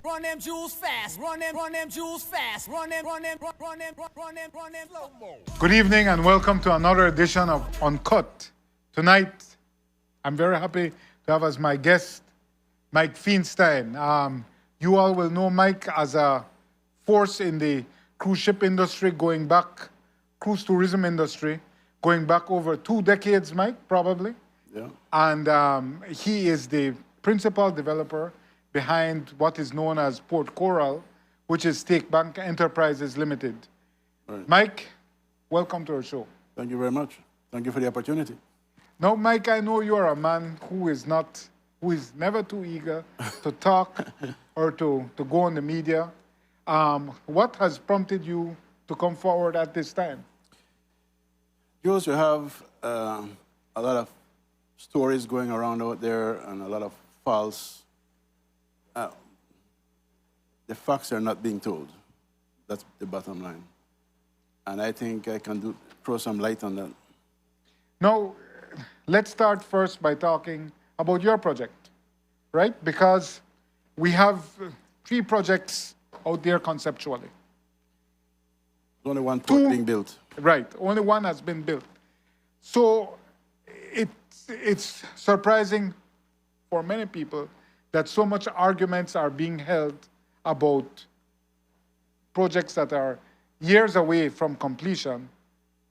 Run them jewels fast. Run them jewels fast. Run them slow mo. Good evening and welcome to another edition of Uncut. Tonight, I'm very happy to have as my guest Mike Feinstein. You all will know Mike as a force in the cruise ship industry going back, cruise tourism industry, going back over 2 decades, Mike, probably. Yeah. And he is the principal developer behind what is known as Port Coral, which is Stake Bank Enterprises Limited. Right. Mike, welcome to our show. Thank you very much. Thank you for the opportunity. Now, Mike, I know you are a man who is never too eager to talk or to go on the media. What has prompted you to come forward at this time? Jules, you have a lot of stories going around out there and a lot of false. The facts are not being told. That's the bottom line. And I think I can throw some light on that. Now, let's start first by talking about your project, right? Because we have 3 projects out there conceptually. There's only one port being built. Right, only one has been built. So it's surprising for many people that so much arguments are being held about projects that are years away from completion,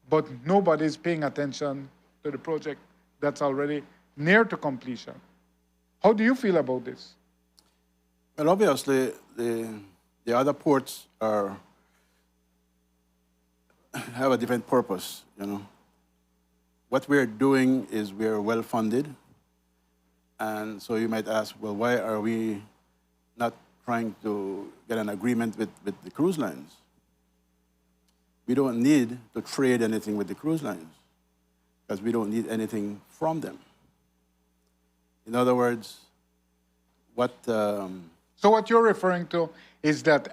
but nobody's paying attention to the project that's already near to completion. How do you feel about this? Well, obviously, the other ports have a different purpose, you know. What we're doing is we're well-funded, and so you might ask, well, why are we not trying to get an agreement with the cruise lines? We don't need to trade anything with the cruise lines because we don't need anything from them. In other words, So what you're referring to is that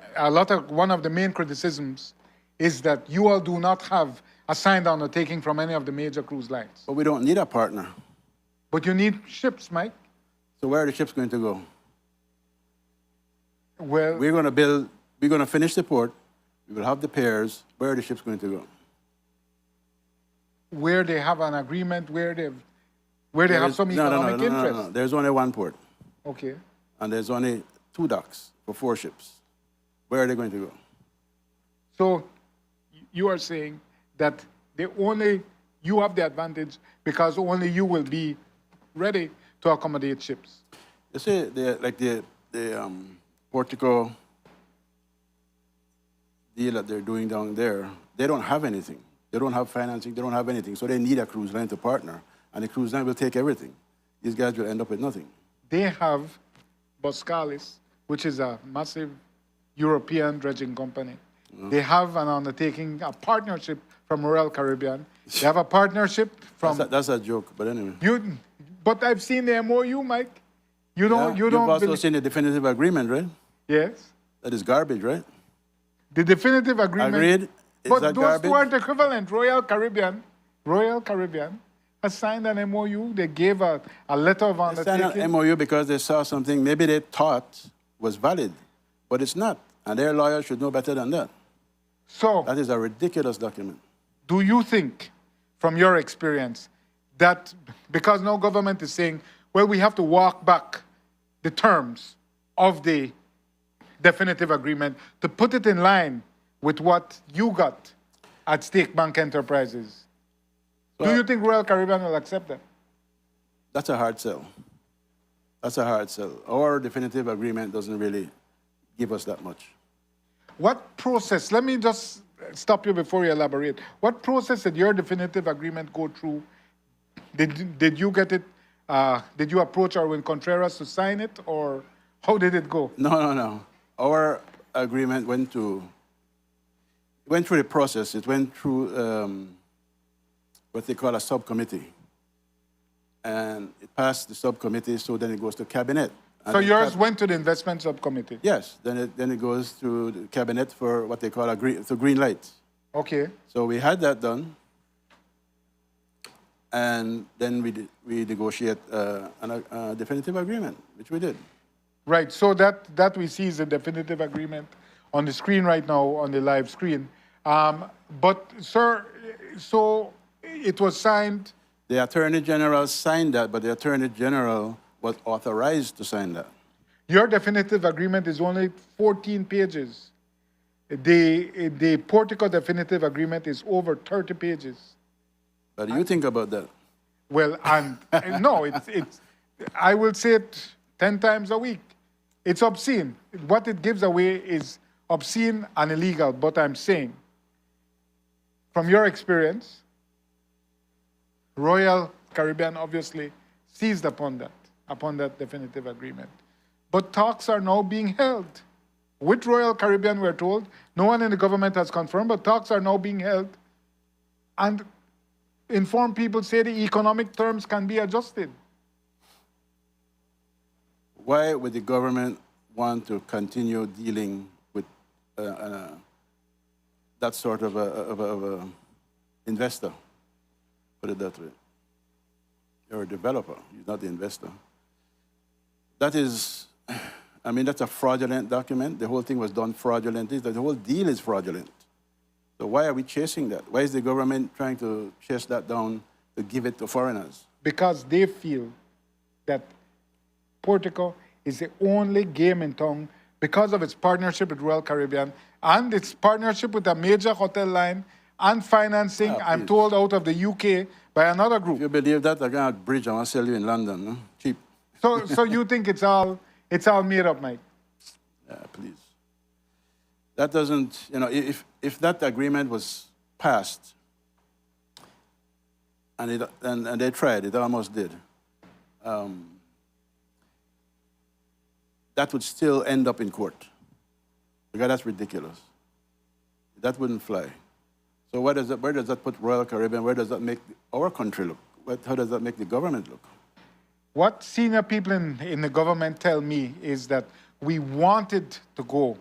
one of the main criticisms is that you all do not have a signed undertaking from any of the major cruise lines. But we don't need a partner. But you need ships, Mike. So where are the ships going to go? Well, We're going to finish the port, we will have the pairs, where are the ships going to go? where they have an agreement, where they have some economic interest. No. There's only one port, Okay. and there's only 2 docks for 4 ships. Where are they going to go? So you are saying that you have the advantage because only you will be ready to accommodate ships. You see, the Portico deal that they're doing down there, they don't have anything. They don't have financing, they don't have anything. So they need a cruise line to partner. And the cruise line will take everything. These guys will end up with nothing. They have Boskalis, which is a massive European dredging company. They have an undertaking, a partnership from Royal Caribbean. They have a partnership from... That's a joke, but anyway. But I've seen the MOU, Mike. You don't You've also seen the definitive agreement, right? Yes. That is garbage, right? The definitive agreement... Agreed. Is But that those garbage? two aren't equivalent. Royal Caribbean has signed an MOU. They gave a letter of They signed undertaking. an MOU because they saw something maybe they thought was valid, but it's not. And their lawyers should know better than that. So, That is a ridiculous document. do you think, from your experience, that because no government is saying, well, we have to walk back the terms of the definitive agreement to put it in line with what you got at Stake Bank Enterprises? Do you think Royal Caribbean will accept that? That's a hard sell. That's a hard sell. Our definitive agreement doesn't really give us that much. What process, let me just stop you before you elaborate. What process did your definitive agreement go through? Did you get it, did you approach Erwin Contreras to sign it, or how did it go? No. Our agreement went through the process. It went through what they call a subcommittee. And it passed the subcommittee, so then it goes to cabinet. And So yours went to the investment subcommittee? Yes, then it goes to the cabinet for what they call a green light. Okay. So we had that done, and then we negotiate a definitive agreement, which we did. Right. So that we see is a definitive agreement on the screen right now, on the live screen. But, sir, so it was signed. The Attorney General signed that, but the Attorney General was authorized to sign that. Your definitive agreement is only 14 pages. The Portico definitive agreement is over 30 pages. What do you think about that? Well, and no, it's. I will say it 10 times a week. It's obscene. What it gives away is obscene and illegal. But I'm saying, from your experience, Royal Caribbean obviously seized upon that definitive agreement. But talks are now being held. With Royal Caribbean, we're told, no one in the government has confirmed, but talks are now being held. And informed people say the economic terms can be adjusted. Why would the government want to continue dealing with that sort of a investor? Put it that way. You're a developer, you're not the investor. That is, I mean, that's a fraudulent document. The whole thing was done fraudulently. The whole deal is fraudulent. So why are we chasing that? Why is the government trying to chase that down to give it to foreigners? Because they feel that Portico is the only game in town because of its partnership with Royal Caribbean and its partnership with a major hotel line and financing, I'm told, out of the UK by another group. If you believe that, I got a bridge I want to sell you in London, no? Cheap. So you think it's all made up, Mike? Yeah, please. That doesn't, you know, if that agreement was passed, and they tried, it almost did, that would still end up in court. Because that's ridiculous. That wouldn't fly. So where does that put Royal Caribbean? Where does that make our country look? How does that make the government look? What senior people in the government tell me is that we wanted to go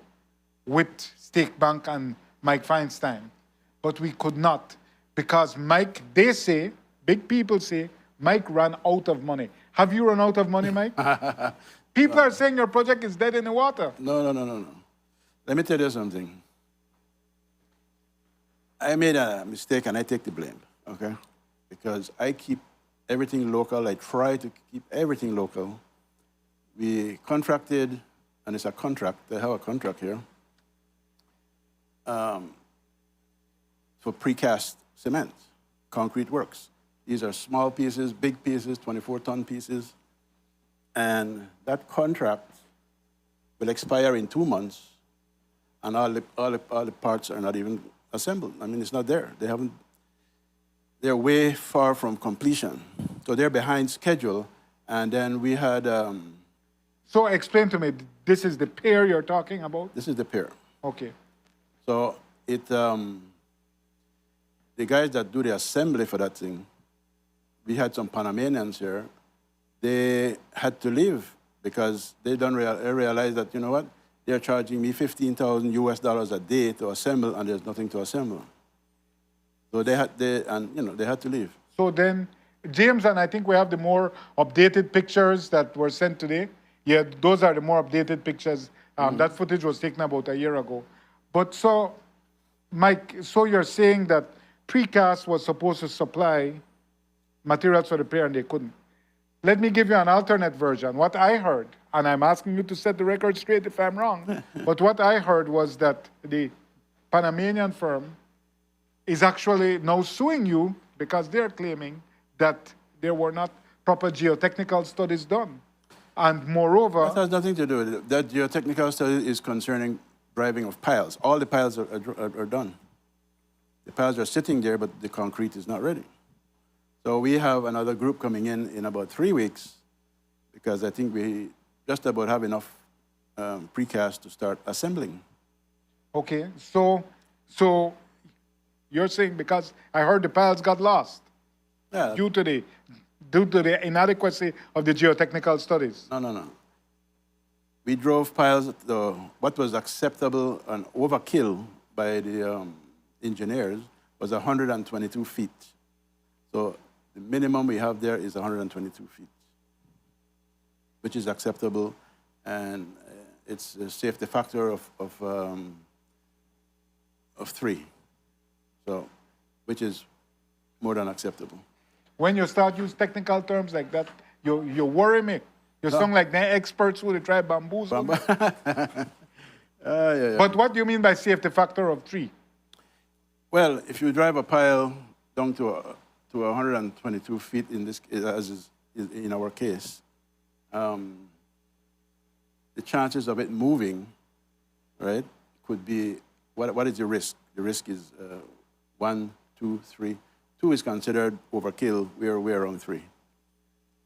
with Stake Bank and Mike Feinstein, but we could not because Mike, they say, big people say, Mike ran out of money. Have you run out of money, Mike? People are saying your project is dead in the water. No. Let me tell you something. I made a mistake and I take the blame, okay? Because I keep everything local. I try to keep everything local. We contracted, and it's a contract. They have a contract here for precast cement, concrete works. These are small pieces, big pieces, 24-ton pieces. And that contract will expire in 2 months, and all the parts are not even assembled. I mean, it's not there. They're way far from completion. So they're behind schedule. And then we had... So explain to me, this is the pier you're talking about? This is the pier. Okay. So the guys that do the assembly for that thing, we had some Panamanians here. They had to leave because they don't realize that, you know what, they're charging me $15,000 a day to assemble, and there's nothing to assemble. So they had to leave. So then, James, and I think we have the more updated pictures that were sent today. Yeah, those are the more updated pictures. That footage was taken about a year ago. But so, Mike, so you're saying that Precast was supposed to supply materials for repair and they couldn't. Let me give you an alternate version. What I heard, and I'm asking you to set the record straight if I'm wrong, but what I heard was that the Panamanian firm is actually now suing you because they're claiming that there were not proper geotechnical studies done. And moreover... That has nothing to do with it. That geotechnical study is concerning driving of piles. All the piles are done. The piles are sitting there, but the concrete is not ready. So we have another group coming in about 3 weeks because I think we just about have enough precast to start assembling. Okay, so you're saying because I heard the piles got lost due to the inadequacy of the geotechnical studies. No. We drove piles to what was acceptable and overkill by the engineers was 122 feet. So the minimum we have there is 122 feet, which is acceptable. and it's a safety factor of 3, so which is more than acceptable. When you start use technical terms like that, you worry me. You sound like the experts who they try bamboozle. Yeah. But what do you mean by safety factor of 3? Well, if you drive a pile down to 122 feet in this, as is in our case, the chances of it moving, right, could be, what is the risk? The risk is 1, 2, 3. 2 is considered overkill. We're around 3.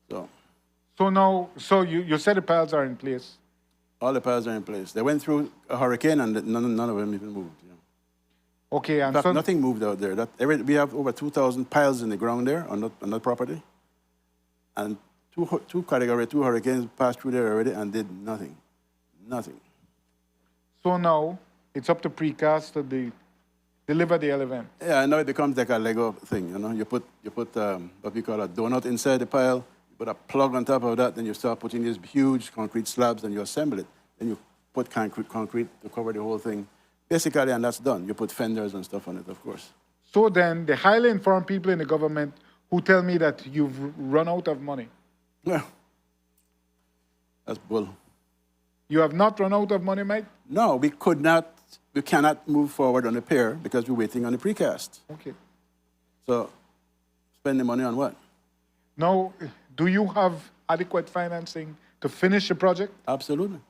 So now, you said the piles are in place. All the piles are in place. They went through a hurricane and none of them even moved. Okay, and in fact, nothing moved out there. We have over 2,000 piles in the ground there on that property. And two Category 2 hurricanes passed through there already and did nothing. Nothing. So now, it's up to precast to deliver the event. Yeah, now it becomes like a Lego thing, You put what we call a donut inside the pile, you put a plug on top of that, then you start putting these huge concrete slabs and you assemble it. Then you put concrete to cover the whole thing. Basically, and that's done. You put fenders and stuff on it, of course. So then, the highly informed people in the government who tell me that you've run out of money. Well, that's bull. You have not run out of money, Mike? No, we cannot move forward on the pier because we're waiting on the precast. Okay. So, spend the money on what? Now, do you have adequate financing to finish the project? Absolutely.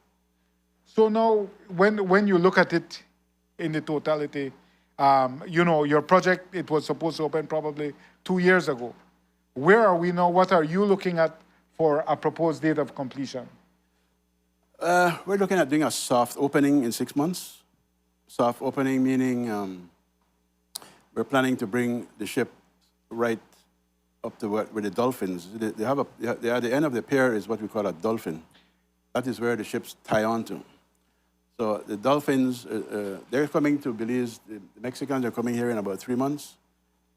So now, when you look at it in the totality, your project, it was supposed to open probably 2 years ago. Where are we now? What are you looking at for a proposed date of completion? We're looking at doing a soft opening in 6 months. Soft opening meaning we're planning to bring the ship right up to where the dolphins. They have at the end of the pier is what we call a dolphin. That is where the ships tie onto. So the dolphins, they're coming to Belize. The Mexicans are coming here in about 3 months,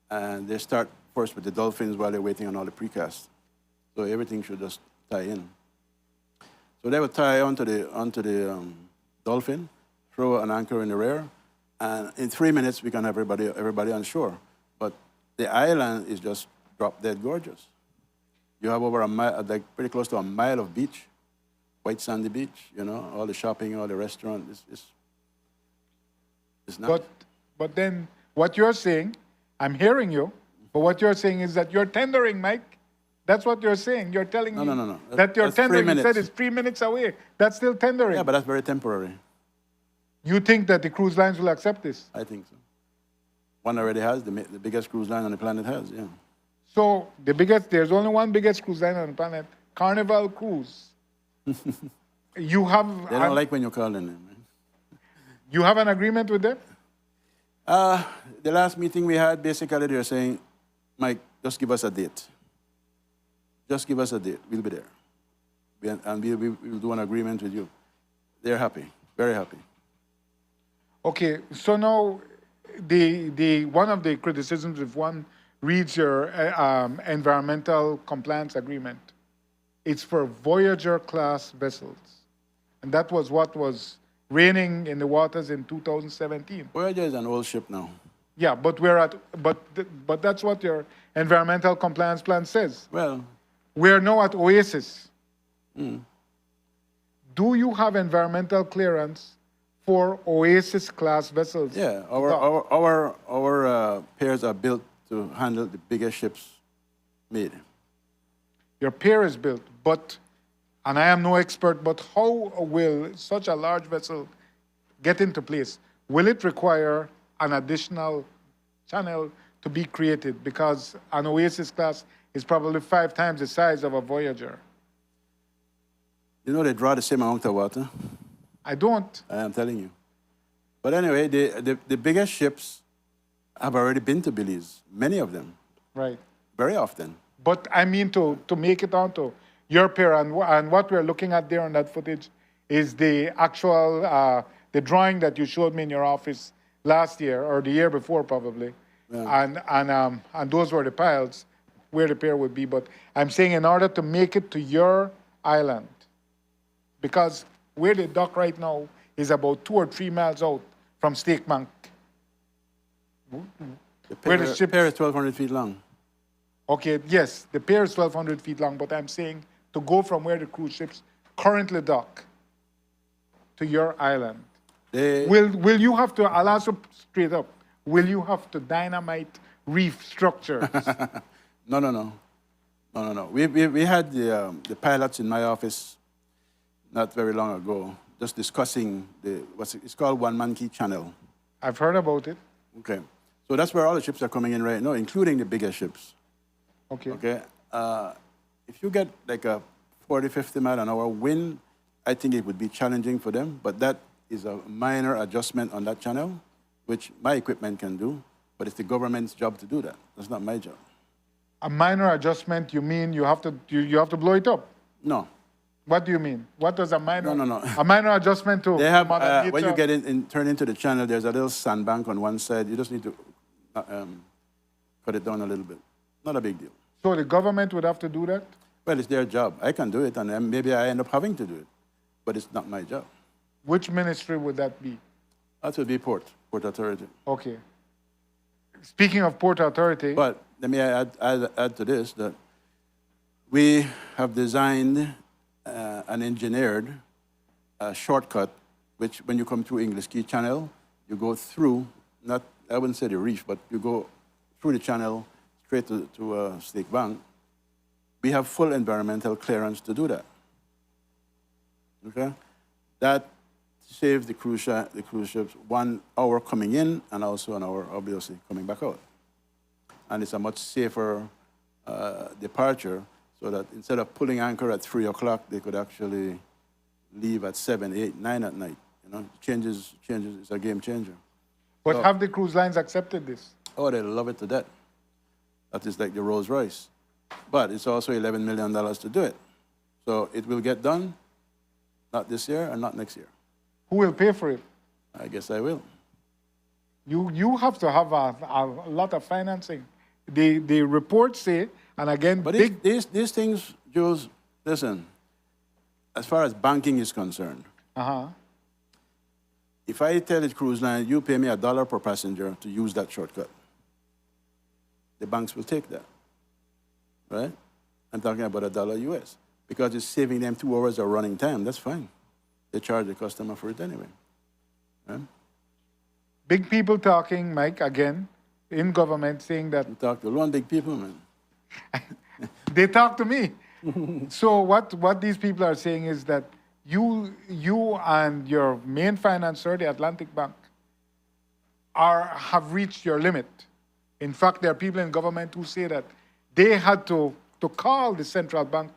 and they start first with the dolphins while they're waiting on all the precast. So everything should just tie in. So they would tie onto the dolphin, throw an anchor in the rear, and in 3 minutes we can have everybody on shore. But the island is just drop dead gorgeous. You have over a mile, like pretty close to a mile of beach. White sandy beach, all the shopping, all the restaurant. It's nice. But then what you're saying, I'm hearing you, but what you're saying is that you're tendering, Mike. That's what you're saying. You're telling me No. that you're That's tendering. 3 You said it's 3 minutes away. That's still tendering. Yeah, but that's very temporary. You think that the cruise lines will accept this? I think so. One already has, the biggest cruise line on the planet has, yeah. So there's only one biggest cruise line on the planet, Carnival Cruise. You have... They don't like when you call them. Right? You have an agreement with them? The last meeting we had, basically they were saying, Mike, just give us a date. Just give us a date. We'll be there. And we'll do an agreement with you. They're happy, very happy. Okay, so now one of the criticisms, if one reads your environmental compliance agreement, it's for Voyager-class vessels. And that was what was reigning in the waters in 2017. Voyager is an old ship now. Yeah, but but that's what your environmental compliance plan says. Well, we're now at Oasis. Do you have environmental clearance for Oasis-class vessels? Yeah, our piers are built to handle the biggest ships made. Your pier is built, and I am no expert, but how will such a large vessel get into place? Will it require an additional channel to be created? Because an Oasis class is probably 5 times the size of a Voyager. They draw the same amount of water. I don't. I am telling you. But anyway, the biggest ships have already been to Belize, many of them. Right. Very often. But I mean to make it onto your pier, and what we're looking at there on that footage is the actual, the drawing that you showed me in your office last year, or the year before probably. Yeah. And those were the piles where the pier would be. But I'm saying in order to make it to your island, because where they dock right now is about 2 or 3 miles out from Stake Bank. Where the ships... pier is 1,200 feet long. Okay, yes, the pier is 1,200 feet long, but I'm saying to go from where the cruise ships currently dock to your island, will you have to, I'll ask you straight up, will you have to dynamite reef structures? No. We had the pilots in my office not very long ago just discussing it's called one-man key channel. I've heard about it. Okay. So that's where all the ships are coming in right now, including the bigger ships. Okay. Okay. If you get like a 40, 50 mile an hour wind, I think it would be challenging for them, but that is a minor adjustment on that channel, which my equipment can do, but it's the government's job to do that. That's not my job. A minor adjustment, you mean you have to blow it up? No. What do you mean? What does a minor... No. A minor adjustment to... They have, when you get turn into the channel, there's a little sandbank on one side. You just need to cut it down a little bit. Not a big deal. So the government would have to do that? Well, it's their job. I can do it, and then maybe I end up having to do it. But it's not my job. Which ministry would that be? That would be Port Authority. Okay. Speaking of Port Authority... But let me add to this that we have designed and engineered a shortcut, which when you come through English Key Channel, you go through, I wouldn't say the reef, but you go through the channel straight to Stake Bank. We have full environmental clearance to do that. Okay? That saves the cruise ships 1 hour coming in and also an hour, obviously, coming back out. And it's a much safer departure, so that instead of pulling anchor at 3 o'clock, they could actually leave at 7, 8, 9 at night. You know, changes, it's a game changer. But have the cruise lines accepted this? Oh, they love it to death. That is like the Rolls Royce. But it's also $11 million to do it. So it will get done, not this year and not next year. Who will pay for it? I guess I will. You have to have a lot of financing. The reports say, and again, but these things, Jules, listen, as far as banking is concerned, if I tell the cruise line, you pay me $1 per passenger to use that shortcut, the banks will take that, right? I'm talking about $1 US, because it's saving them 2 hours of running time. That's fine. They charge the customer for it anyway. Right? Big people talking, Mike, again, in government, saying that... You talk to one big people, man. They talk to me. So what these people are saying is that you and your main financier, the Atlantic Bank, have reached your limit. In fact, there are people in government who say that they had to call the central bank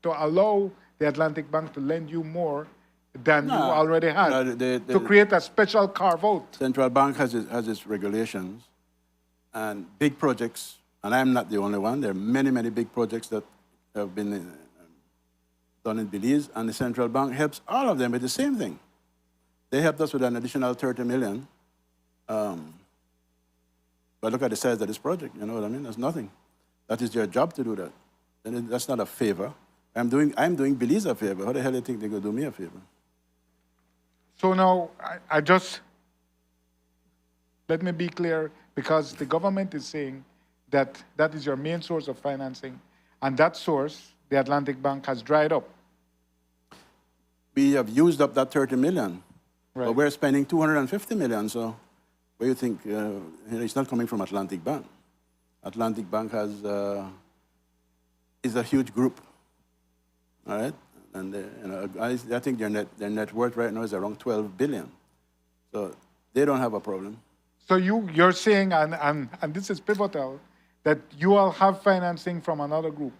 to allow the Atlantic Bank to lend you more than you already had, to create a special carve-out. Central bank has its regulations, and big projects, and I'm not the only one. There are many, many big projects that have been done in Belize, and the central bank helps all of them with the same thing. They helped us with an additional $30 million. But look at the size of this project, you know what I mean? That's nothing. That is their job to do that. And that's not a favor. I'm doing Belize a favor. How the hell do you think they're going to do me a favor? So now, I just, let me be clear, because the government is saying that that is your main source of financing, and that source, the Atlantic Bank, has dried up. We have used up that $30 million, right. But we're spending $250 million, so what do you think? It's not coming from Atlantic Bank. Atlantic Bank is a huge group, all right? And I think their net worth right now is around $12 billion. So they don't have a problem. So you're saying, and this is pivotal, that you all have financing from another group.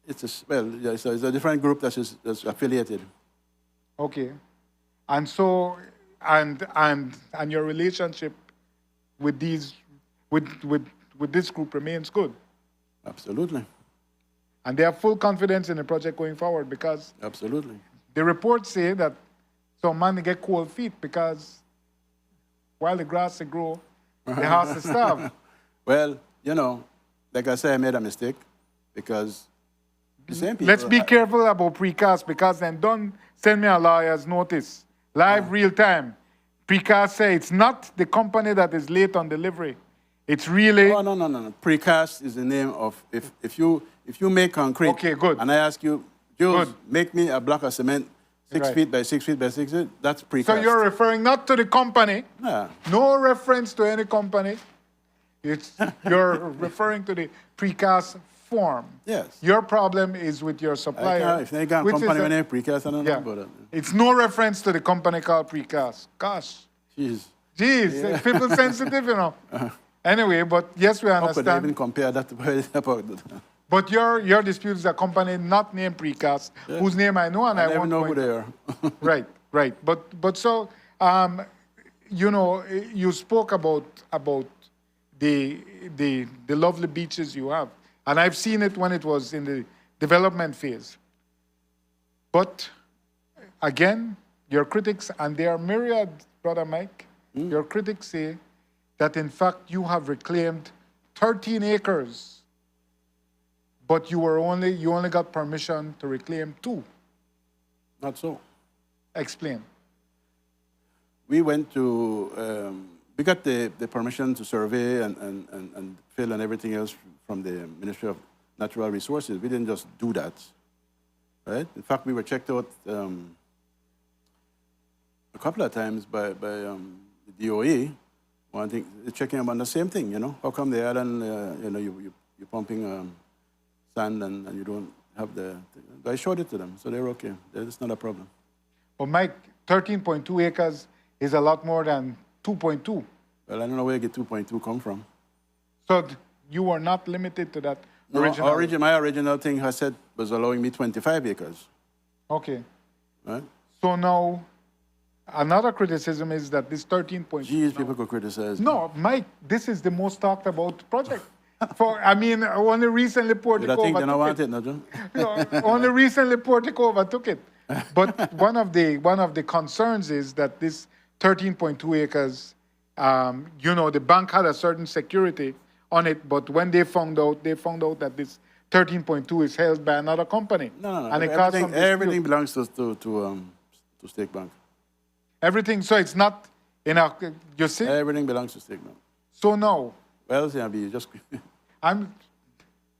It's a different group that's affiliated. Okay, and so and your relationship with this group remains good. Absolutely. And they have full confidence in the project going forward, because absolutely, the reports say that some man get cold feet because while the grass grow, the house is starved. Well, you know, like I say, I made a mistake, because The same people. let's be careful about precast, because then don't send me a lawyer's notice. Live, real time. Precast say it's not the company that is late on delivery. It's really... Oh, no. Precast is the name of, if you make concrete, Okay, good. and I ask you, Jules, Good. make me a block of cement 6 Right. feet by 6 feet by 6 feet, that's precast. So you're referring not to the company, Yeah. no reference to any company. You're referring to the precast form. Yes. Your problem is with your supplier. If they got which company is when they precast, I don't know yeah. about it. It's no reference to the company called Precast. Gosh. Jeez. Jeez, people sensitive, you know. Anyway, but yes, we How could I even understand. compare that to But your dispute is a company not named Precast, whose name I know and I I never won't know who point they out. are. Right. But so, you know, you spoke about the lovely beaches you have, and I've seen it when it was in the development phase. But again, your critics, and they are myriad, Brother Mike, your critics say that in fact you have reclaimed 13 acres, but you only got permission to reclaim 2. Not so. Explain. We went to, we got the permission to survey and fill and everything else from the Ministry of Natural Resources. We didn't just do that, right? In fact, we were checked out a couple of times by the DOE. One thing, checking them on the same thing, you know. How come the island, you know, you're pumping sand and you don't have the... I showed it to them, so they're okay. It's not a problem. But Mike, 13.2 acres is a lot more than 2.2. Well, I don't know where you get 2.2 come from. So you were not limited to that No, original. my original thing I said was allowing me 25 acres, Okay. right? So now, another criticism is that this 13.2... Geez, people could criticize. No, Mike, this is the most talked about project. Only recently Did I Portico think they don't overtook want it. it, no, John? Only recently Portico overtook it. But one of the concerns is that this 13.2 acres, you know, the bank had a certain security on it, but when they found out that this 13.2 is held by another company. No. And it caused some Everything dispute. belongs to State Bank. Everything, so it's not in a, you see? Everything belongs to State Bank. So now, Well, yeah, you just...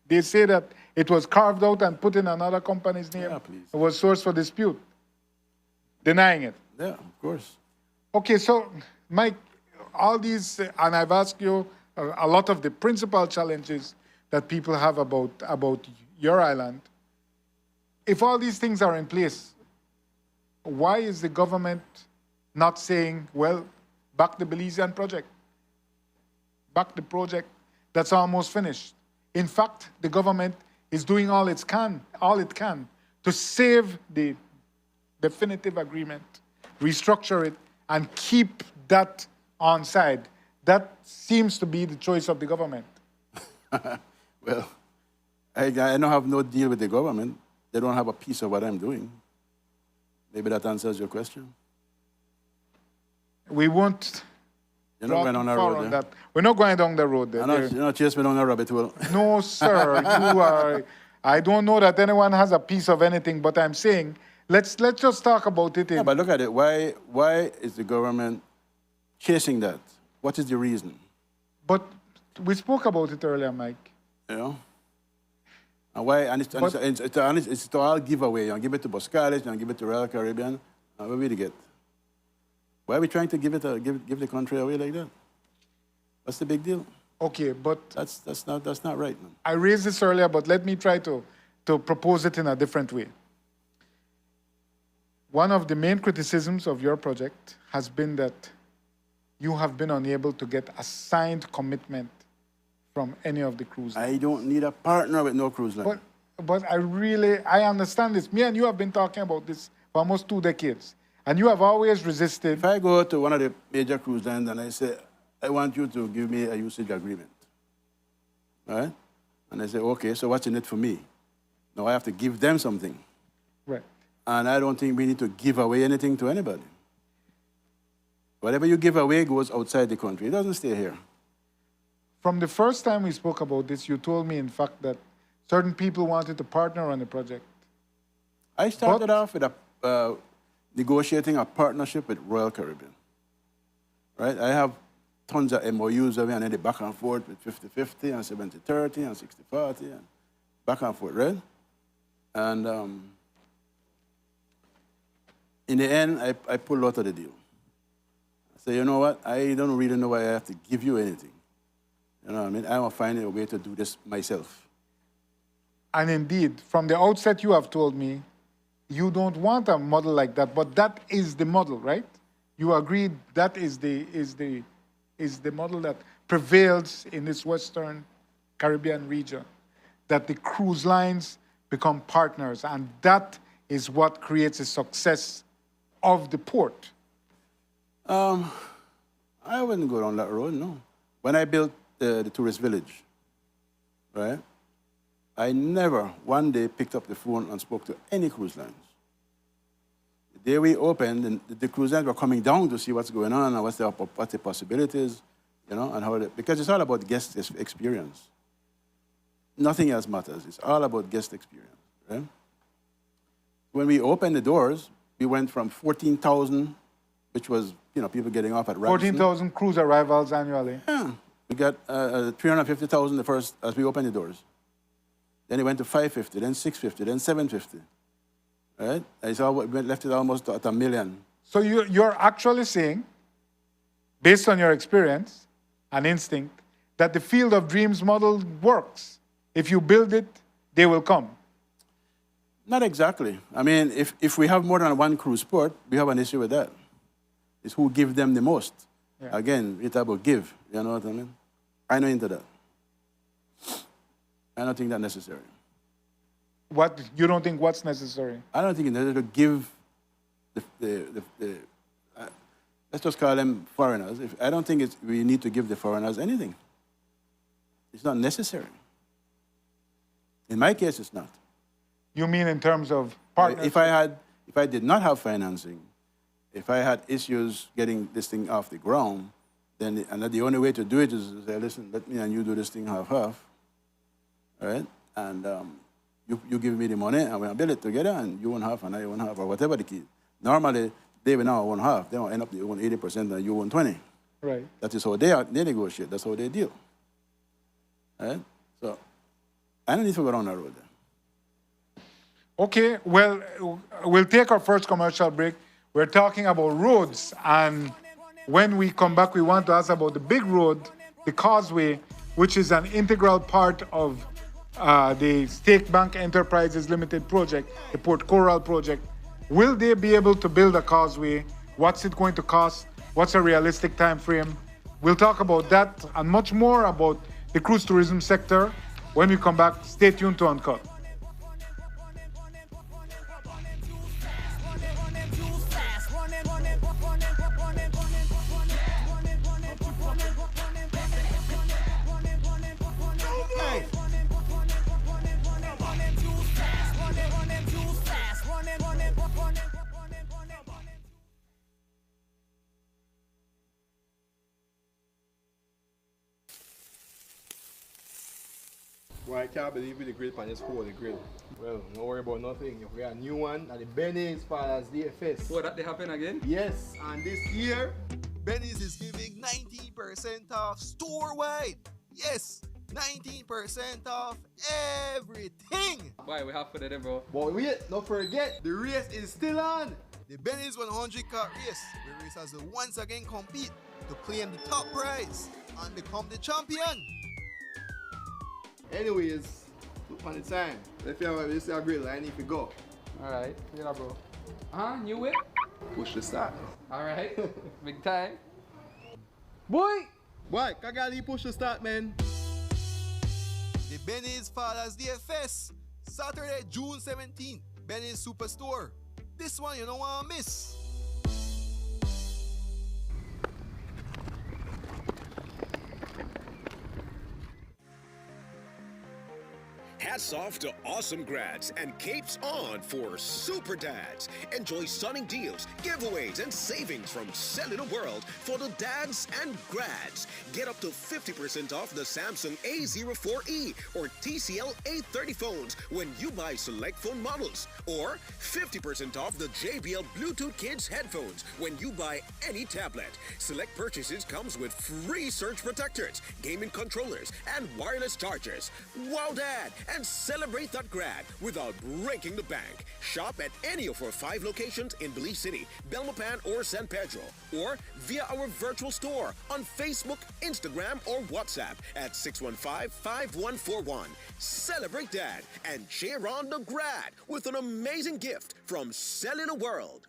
they say that it was carved out and put in another company's name. Yeah, please. It was source for dispute. Denying it. Yeah, of course. Okay, so Mike, all these, and I've asked you a lot of the principal challenges that people have about your island. If all these things are in place, why is the government not saying, well, back the Belizean project? Back the project that's almost finished. In fact, the government is doing all it can to save the definitive agreement, restructure it, and keep that on side. That seems to be the choice of the government. Well, I don't have no deal with the government. They don't have a piece of what I'm doing. Maybe that answers your question. We won't You're not going on that far road on there. that. We're not going down the road there. You're not chasing me down that rabbit hole. No, sir. You are. I don't know that anyone has a piece of anything, but I'm saying let's just talk about it. Yeah, but look at it. Why is the government chasing that? What is the reason? But we spoke about it earlier, Mike. You know? And why? And it's to all giveaway. You give it to Boscalis, you give it to Royal Caribbean. And what will we get? Why are we trying to give the country away like that? What's the big deal? Okay, but That's not right, man. I raised this earlier, but let me try to propose it in a different way. One of the main criticisms of your project has been that you have been unable to get a signed commitment from any of the cruise lines. I don't need a partner with no cruise line. But I understand this. Me and you have been talking about this for almost 2 decades. And you have always resisted. If I go to one of the major cruise lines and I say, I want you to give me a usage agreement, right? And I say, okay, so what's in it for me? Now I have to give them something. Right. And I don't think we need to give away anything to anybody. Whatever you give away goes outside the country. It doesn't stay here. From the first time we spoke about this, you told me, in fact, that Certain people wanted to partner on the project. I started off with negotiating a partnership with Royal Caribbean. Right? I have tons of MOUs of it, and then the back and forth with 50-50 and 70-30 and 60-40 and back and forth, right? And in the end, I pulled out of the deal. I said, you know what? I don't really know why I have to give you anything. You know what I mean? I will find a way to do this myself. And indeed, from the outset, you have told me you don't want a model like that, but that is the model, right? You agreed that is the model that prevails in this Western Caribbean region, that the cruise lines become partners, and that is what creates a success of the port. I wouldn't go down that road, no. When I built the tourist village, right, I never one day picked up the phone and spoke to any cruise lines. The day we opened, the cruise lines were coming down to see what's going on and what the possibilities, you know, and how because it's all about guest experience. Nothing else matters. It's all about guest experience, right? When we opened the doors, we went from 14,000, which was, you know, people getting off at Radisson. 14,000 cruise arrivals annually. Yeah. We got 350,000 the first, as we opened the doors. Then it went to 550, then 650, then 750. Right? It's left it almost at 1 million. So you're actually saying, based on your experience and instinct, that the Field of Dreams model works. If you build it, they will come. Not exactly. I mean, if we have more than one cruise port, we have an issue with that. It's who give them the most. Yeah. Again, it's about give. You know what I mean? I'm not into that. I don't think that's necessary. What you don't think what's necessary? I don't think it's necessary to give let's just call them foreigners. I don't think we need to give the foreigners anything. It's not necessary. In my case, it's not. You mean in terms of partnership? If I did not have financing, if I had issues getting this thing off the ground, then the only way to do it is to say, listen, let me and you do this thing half-half, right? And you give me the money, and we'll build it together, and you own half, and I own half, or whatever the key. Normally, they will now own half. They will end up they own 80%, and you own 20%. Right. That is how they negotiate. That's how they deal. Right? So I don't need to go down that road there. Okay, well, we'll take our first commercial break. We're talking about roads, and when we come back, we want to ask about the big road, the Causeway, which is an integral part of the State Bank Enterprises Limited project, the Port Coral project. Will they be able to build a causeway? What's it going to cost? What's a realistic time frame? We'll talk about that and much more about the cruise tourism sector when we come back. Stay tuned to Uncut. Well, I can't believe we the grill pan just hold the grill. Well, don't worry about nothing. If we got a new one at the Benny's Father's Day Fest. Oh, that they happen again? Yes, and this year, Benny's is giving 19% off store-wide. Yes, 19% off everything. Why we have for that, bro? but wait, don't forget, the race is still on. The Benny's 100 car race, where racers will once again compete to claim the top prize and become the champion. Anyways, look on the time. If you have this grill, I need to go. Alright, yeah, bro. New whip? Push the start. Alright, big time. Boy! Boy, Kagali push the start, man. The Benny's Father's Day Fest, Saturday, June 17th, Benny's Superstore. This one you don't want to miss. Hats off to awesome grads and capes on for super dads. Enjoy stunning deals, giveaways, and savings from Cellular World for the dads and grads. Get up to 50% off the Samsung A04e or TCL A30 phones when you buy select phone models. Or 50% off the JBL Bluetooth Kids headphones when you buy any tablet. Select purchases comes with free surge protectors, gaming controllers, and wireless chargers. Wow, Dad! And celebrate that grad without breaking the bank. Shop at any of our 5 locations in Belize City, Belmopan, or San Pedro. Or via our virtual store on Facebook, Instagram, or WhatsApp at 615-5141. Celebrate Dad and cheer on the grad with an amazing gift from Cellular World.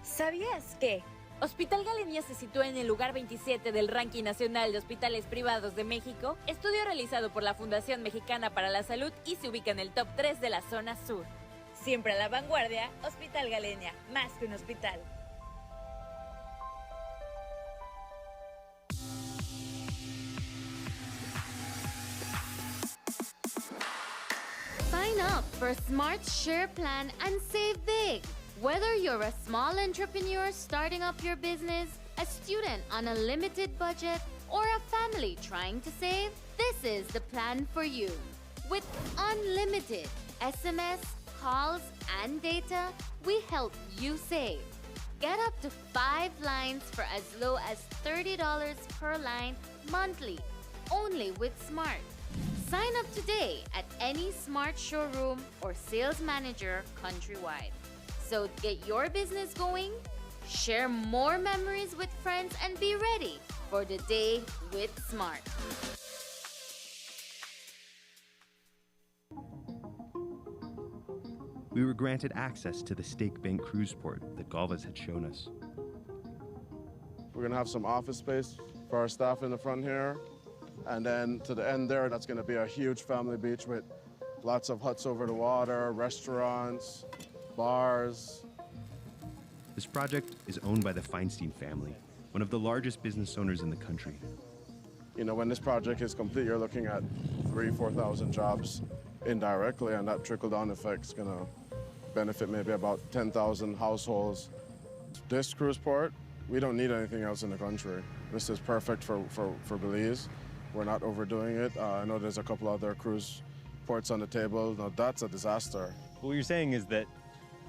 ¿Sabías que Hospital Galenia se sitúa en el lugar 27 del ranking nacional de hospitales privados de México? Estudio realizado por la Fundación Mexicana para la Salud y se ubica en el top 3 de la zona sur. Siempre a la vanguardia, Hospital Galenia, más que un hospital. Sign up for Smart Share Plan and save big. Whether you're a small entrepreneur starting up your business, a student on a limited budget, or a family trying to save, this is the plan for you. With unlimited SMS, calls, and data, we help you save. Get up to 5 lines for as low as $30 per line monthly, only with Smart. Sign up today at any Smart showroom or sales manager countrywide. So get your business going, share more memories with friends, and be ready for the day with Smart. We were granted access to the Stake Bank cruise port that Galvez had shown us. We're gonna have some office space for our staff in the front here. And then to the end there, that's gonna be a huge family beach with lots of huts over the water, restaurants, bars. This project is owned by the Feinstein family, one of the largest business owners in the country. You know, when this project is complete, you're looking at 4,000 jobs indirectly, and that trickle-down effect is gonna benefit maybe about 10,000 households. This cruise port, we don't need anything else in the country. This is perfect for Belize. We're not overdoing it. I know there's a couple other cruise ports on the table. Now that's a disaster. What you're saying is that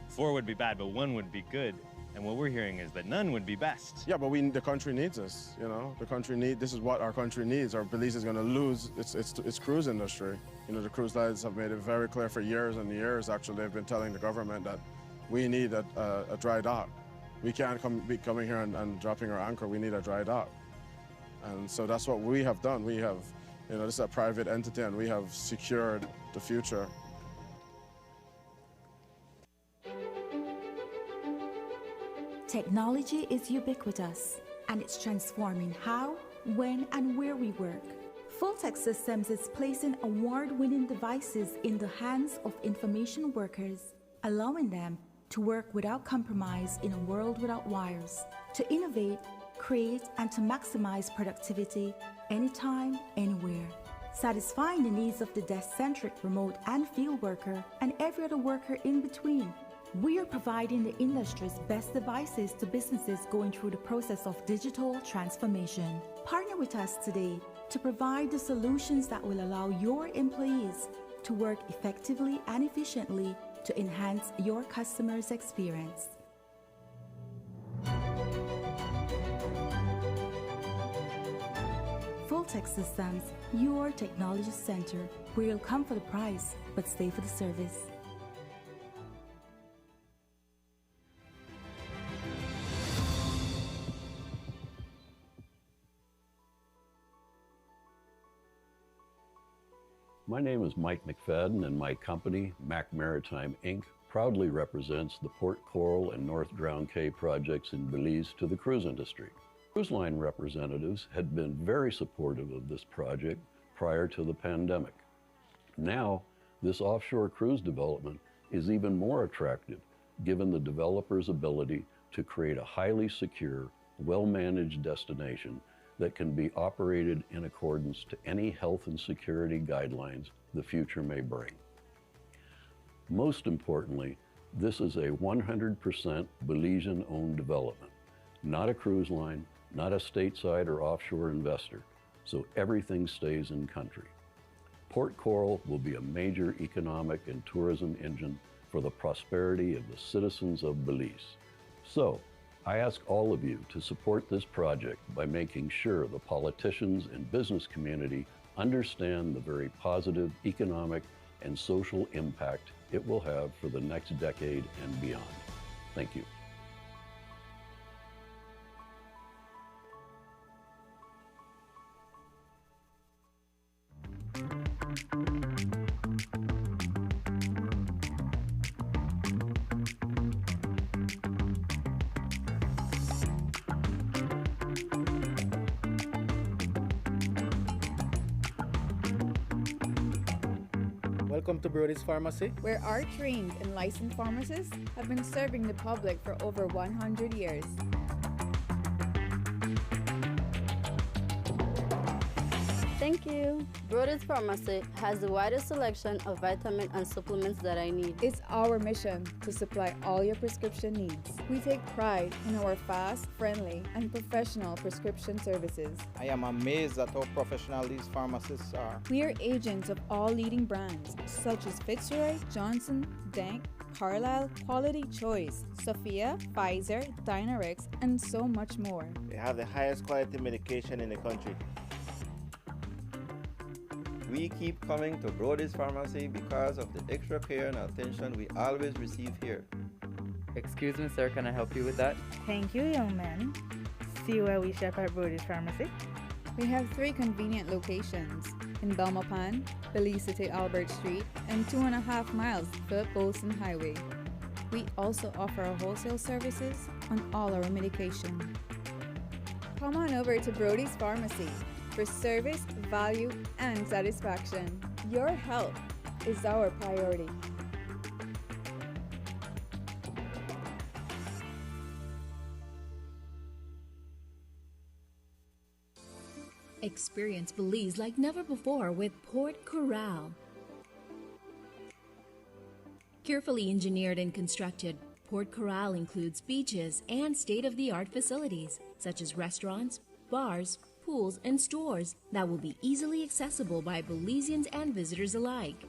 4 would be bad, but 1 would be good. And what we're hearing is that none would be best. Yeah, but the country needs us, you know? This is what our country needs. Our Belize is gonna lose its cruise industry. You know, the cruise lines have made it very clear for years and years, actually, they've been telling the government that we need a dry dock. We can't be coming here and dropping our anchor, we need a dry dock. And so that's what we have done. We have, you know, this is a private entity and we have secured the future. Technology is ubiquitous, and it's transforming how, when, and where we work. Fulltech Systems is placing award-winning devices in the hands of information workers, allowing them to work without compromise in a world without wires, to innovate, create, and to maximize productivity anytime, anywhere, satisfying the needs of the desk-centric remote and field worker and every other worker in between. We are providing the industry's best devices to businesses going through the process of digital transformation. Partner with us today to provide the solutions that will allow your employees to work effectively and efficiently to enhance your customers' experience. Fulltech Systems, your technology center, where you'll come for the price, but stay for the service. My name is Mike McFadden, and my company, Mac Maritime Inc., proudly represents the Port Coral and North Drown Cay projects in Belize to the cruise industry. Cruise line representatives had been very supportive of this project prior to the pandemic. Now, this offshore cruise development is even more attractive given the developer's ability to create a highly secure, well-managed destination that can be operated in accordance to any health and security guidelines the future may bring. Most importantly, this is a 100% Belizean-owned development, not a cruise line, not a stateside or offshore investor, so everything stays in country. Port Coral will be a major economic and tourism engine for the prosperity of the citizens of Belize. So, I ask all of you to support this project by making sure the politicians and business community understand the very positive economic and social impact it will have for the next decade and beyond. Thank you. Welcome to Brody's Pharmacy, where our trained and licensed pharmacists have been serving the public for over 100 years. Thank you. Brody's Pharmacy has the widest selection of vitamins and supplements that I need. It's our mission to supply all your prescription needs. We take pride in our fast, friendly, and professional prescription services. I am amazed at how professional these pharmacists are. We are agents of all leading brands such as Fitzroy, Johnson, Denk, Carlisle, Quality Choice, Sophia, Pfizer, Dynarix, and so much more. They have the highest quality medication in the country. We keep coming to Brody's Pharmacy because of the extra care and attention we always receive here. Excuse me, sir, can I help you with that? Thank you, young man. See where we shop at Brody's Pharmacy? We have 3 convenient locations in Belmopan, Belize City Albert Street, and 2.5 miles Philip Bolson Highway. We also offer our wholesale services on all our medication. Come on over to Brody's Pharmacy for service, value, and satisfaction. Your health is our priority. Experience Belize like never before with Port Coral. Carefully engineered and constructed, Port Coral includes beaches and state-of-the-art facilities such as restaurants, bars, pools, and stores that will be easily accessible by Belizeans and visitors alike.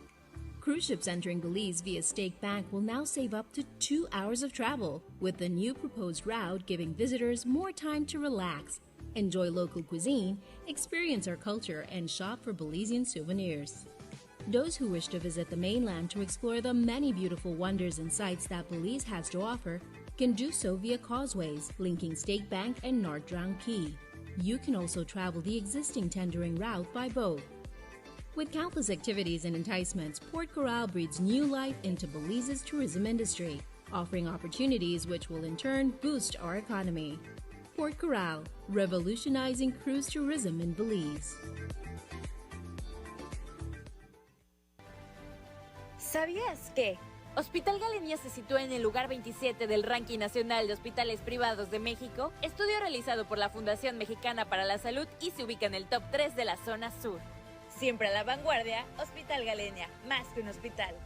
Cruise ships entering Belize via Stake Bank will now save up to 2 hours of travel, with the new proposed route giving visitors more time to relax, enjoy local cuisine, experience our culture, and shop for Belizean souvenirs. Those who wish to visit the mainland to explore the many beautiful wonders and sights that Belize has to offer can do so via causeways linking Stake Bank and North Drown Key. You can also travel the existing tendering route by boat. With countless activities and enticements, Port Coral breathes new life into Belize's tourism industry, offering opportunities which will in turn boost our economy. Port Coral, revolutionizing cruise tourism in Belize. ¿Sabías que? Hospital Galenia se sitúa en el lugar 27 del ranking nacional de hospitales privados de México, estudio realizado por la Fundación Mexicana para la Salud y se ubica en el top 3 de la zona sur. Siempre a la vanguardia, Hospital Galenia, más que un hospital.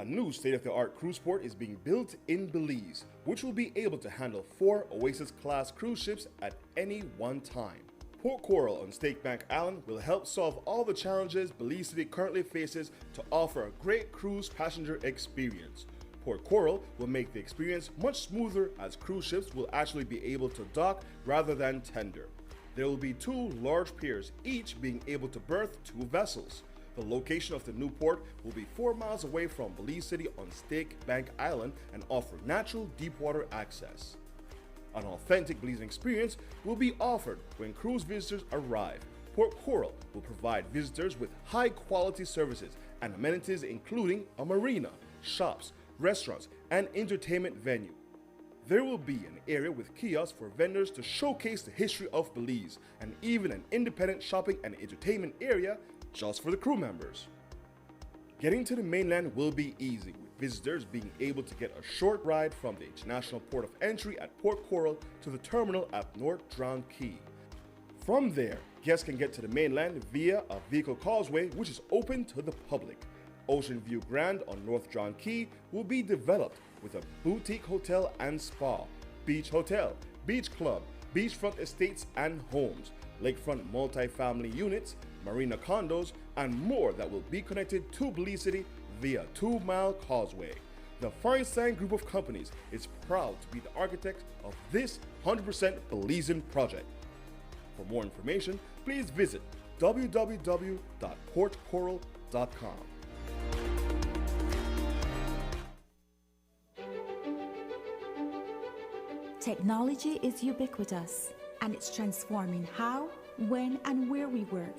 A new state-of-the-art cruise port is being built in Belize, which will be able to handle 4 Oasis-class cruise ships at any one time. Port Coral on Stake Bank Island will help solve all the challenges Belize City currently faces to offer a great cruise passenger experience. Port Coral will make the experience much smoother as cruise ships will actually be able to dock rather than tender. There will be 2 large piers, each being able to berth 2 vessels. The location of the new port will be 4 miles away from Belize City on Stake Bank Island and offer natural deepwater access. An authentic Belizean experience will be offered when cruise visitors arrive. Port Coral will provide visitors with high-quality services and amenities including a marina, shops, restaurants, and entertainment venue. There will be an area with kiosks for vendors to showcase the history of Belize, and even an independent shopping and entertainment area just for the crew members. Getting to the mainland will be easy, with visitors being able to get a short ride from the international port of entry at Port Coral to the terminal at North Drown Key. From there, guests can get to the mainland via a vehicle causeway which is open to the public. Ocean View Grand on North Drown Key will be developed with a boutique hotel and spa, beach hotel, beach club, beachfront estates and homes, lakefront multi-family units, marina condos, and more that will be connected to Belize City via 2-mile causeway. The Feinstein Group of Companies is proud to be the architect of this 100% Belizean project. For more information, please visit www.portcoral.com. Technology is ubiquitous, and it's transforming how, when, and where we work.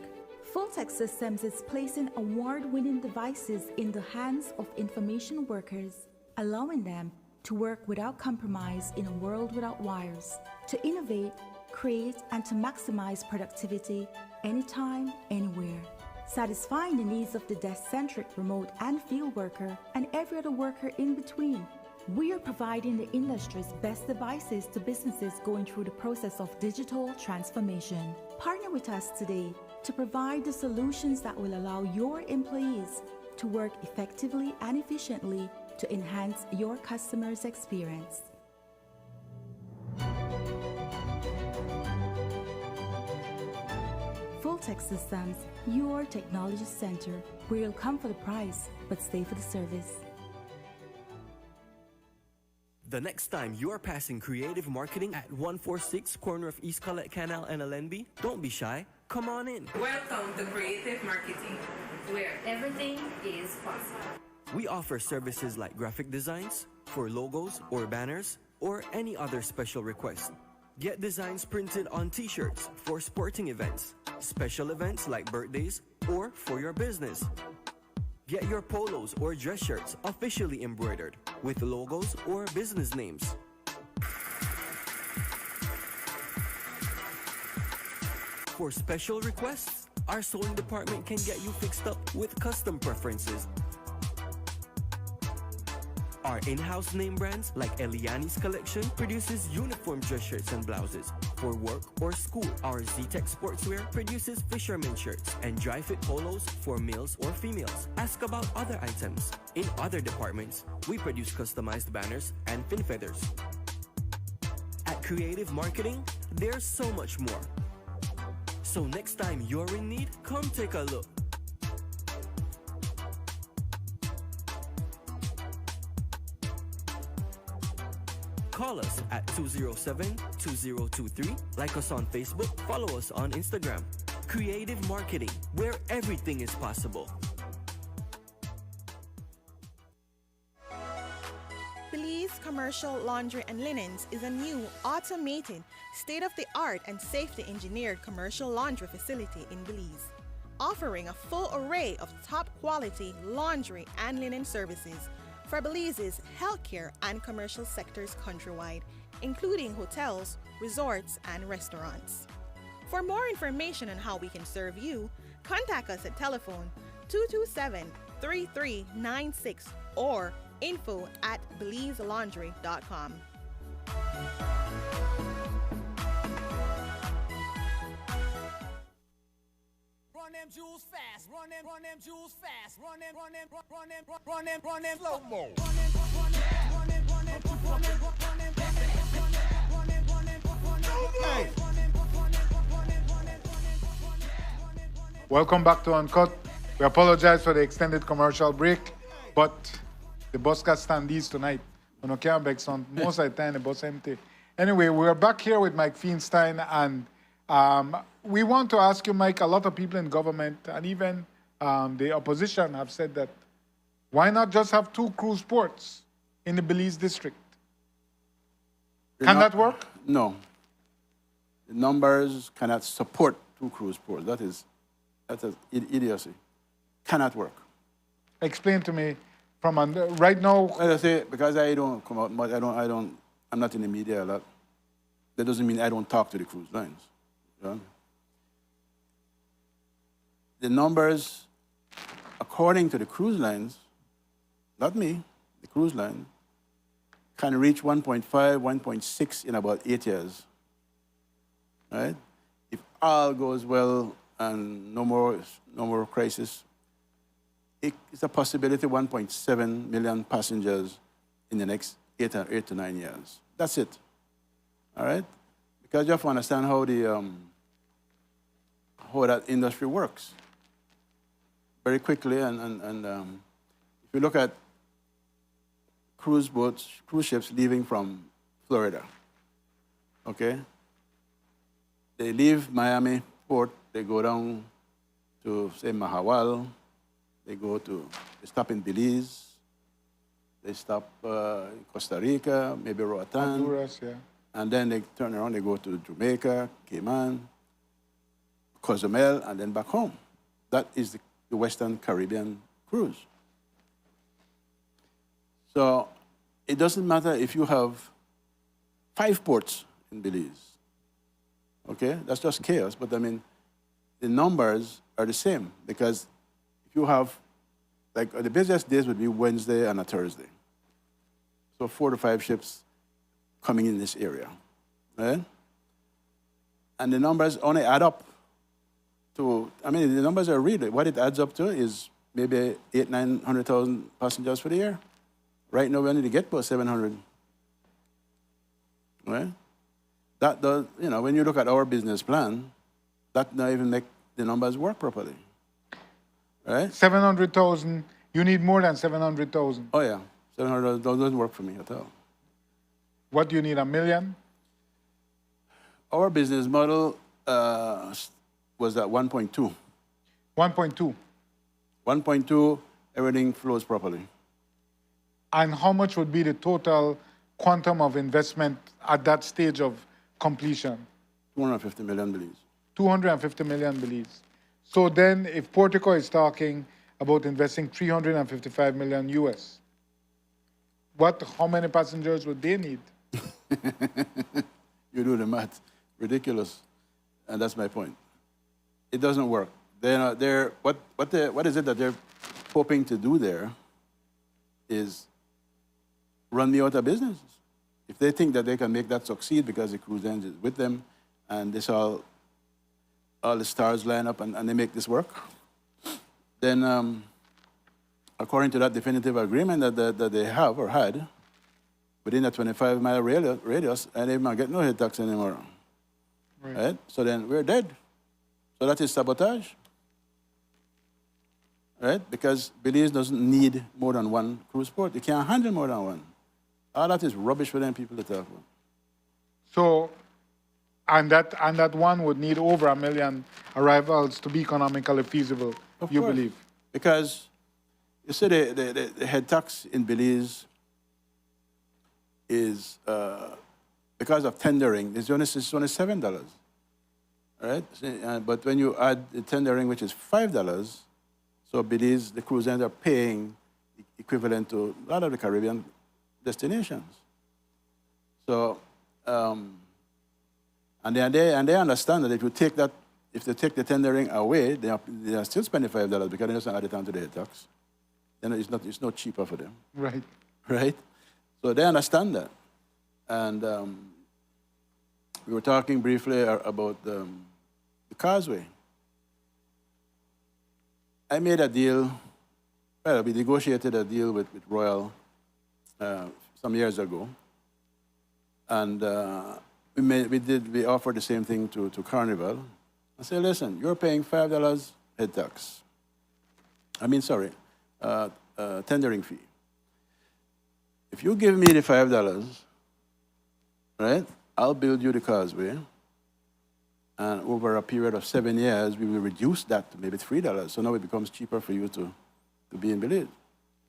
Fulltech Systems is placing award-winning devices in the hands of information workers, allowing them to work without compromise in a world without wires, to innovate, create, and to maximize productivity anytime, anywhere, satisfying the needs of the desk-centric remote and field worker and every other worker in between. We are providing the industry's best devices to businesses going through the process of digital transformation. Partner with us today to provide the solutions that will allow your employees to work effectively and efficiently to enhance your customers' experience. Fulltech Systems, your technology center, where you'll come for the price, but stay for the service. The next time you are passing creative marketing at 146 corner of East Collette Canal and Alenby, don't be shy. Come on in. Welcome to Creative Marketing, where everything is possible. We offer services like graphic designs for logos or banners or any other special request. Get designs printed on t-shirts for sporting events, special events like birthdays, or for your business. Get your polos or dress shirts officially embroidered with logos or business names. For special requests, our sewing department can get you fixed up with custom preferences. Our in-house name brands like Eliani's collection produces uniform dress shirts and blouses for work or school. Our Z-Tech Sportswear produces fisherman shirts and dry fit polos for males or females. Ask about other items. In other departments, we produce customized banners and fin feathers. At Creative Marketing, there's so much more. So next time you're in need, come take a look. Call us at 207-2023, like us on Facebook, follow us on Instagram. Creative Marketing, where everything is possible. Belize Commercial Laundry and Linens is a new, automated, state-of-the-art and safety-engineered commercial laundry facility in Belize, offering a full array of top-quality laundry and linen services for Belize's healthcare and commercial sectors countrywide, including hotels, resorts, and restaurants. For more information on how we can serve you, contact us at telephone 227-3396 or info@belizelaundry.com. Run them jewels fast, run them jewels fast, run them slow mo. Welcome back to Uncut. We apologize for the extended commercial break, but the bus got standees tonight. On a beg son, most of the time the bus empty. Anyway, we're back here with Mike Feinstein, and we want to ask you, Mike, a lot of people in government and even the opposition have said that why not just have 2 cruise ports in the Belize district? Can that work? No. The numbers cannot support 2 cruise ports. That is idiocy. Cannot work. Explain to me from right now. As I say, because I don't come out much, I'm not in the media a lot. That doesn't mean I don't talk to the cruise lines. Yeah? The numbers, according to the cruise lines, not me, the cruise line, can reach 1.5, 1.6 in about 8 years, right? If all goes well and no more crisis, it's a possibility 1.7 million passengers in the next 8 to 9 years. That's it, all right? Because you have to understand how that industry works very quickly. And if you look at cruise ships leaving from Florida, okay? They leave Miami port, they go down to, say, Mahawal, they stop in Belize, they stop in Costa Rica, maybe Roatan. Honduras, yeah. And then they turn around, they go to Jamaica, Cayman, Cozumel, and then back home. That is the Western Caribbean cruise. So it doesn't matter if you have 5 ports in Belize. Okay, that's just chaos. But I mean, the numbers are the same because if you have, like, the busiest days would be Wednesday and a Thursday. So 4 to 5 ships coming in this area, right? And the numbers only add up to, I mean, the numbers are real. What it adds up to is maybe 800,000-900,000 passengers for the year. Right now, we only get about 700, right? That does, you know, when you look at our business plan, that not even make the numbers work properly, right? 700,000, you need more than 700,000. Oh yeah, 700,000 doesn't work for me at all. What do you need, 1 million? Our business model was at 1.2. 1.2. 1.2, everything flows properly. And how much would be the total quantum of investment at that stage of completion? 250 million Belize. 250 million Belize. So then if Portico is talking about investing 355 million US, how many passengers would they need? You do the math. Ridiculous. And that's my point. It doesn't work. What is it that they're hoping to do there is run me out of business. If they think that they can make that succeed because the cruise line is with them and this all the stars line up and they make this work, then according to that definitive agreement that they have or had, within a 25-mile radius, I didn't even get no head tax anymore. Right? So then we're dead. So that is sabotage. Right? Because Belize doesn't need more than 1 cruise port. You can't handle more than 1. All that is rubbish for them people to talk about. So, and that one would need over 1 million arrivals to be economically feasible, you believe? Because you see the head tax in Belize is, because of tendering, it's only $7. Right? But when you add the tendering, which is $5, so Belize, the cruise lines are paying equivalent to a lot of the Caribbean destinations. So, and they understand that if they take the tendering away, they are still spending $5 because they just add it onto the head tax. Then it's not cheaper for them. Right. Right? So they understand that. And we were talking briefly about the Causeway. I made a deal, well, we negotiated a deal with Royal some years ago. And we offered the same thing to Carnival. I said, listen, you're paying $5 head tax. Tendering fee. If you give me the $5, right, I'll build you the Causeway. And over a period of 7 years, we will reduce that to maybe $3. So now it becomes cheaper for you to be in Belize,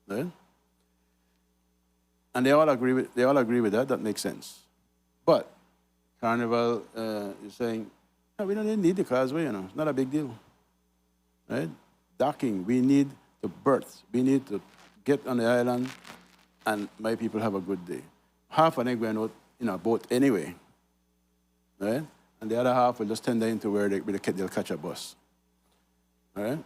right? And they all agree with that. That makes sense. But Carnival is saying, no, we don't even need the Causeway, it's not a big deal, right? Docking, we need the berths. We need to get on the island and my people have a good day. Half of them going out in a boat anyway, right? And the other half will just tender into where they'll catch a bus, right?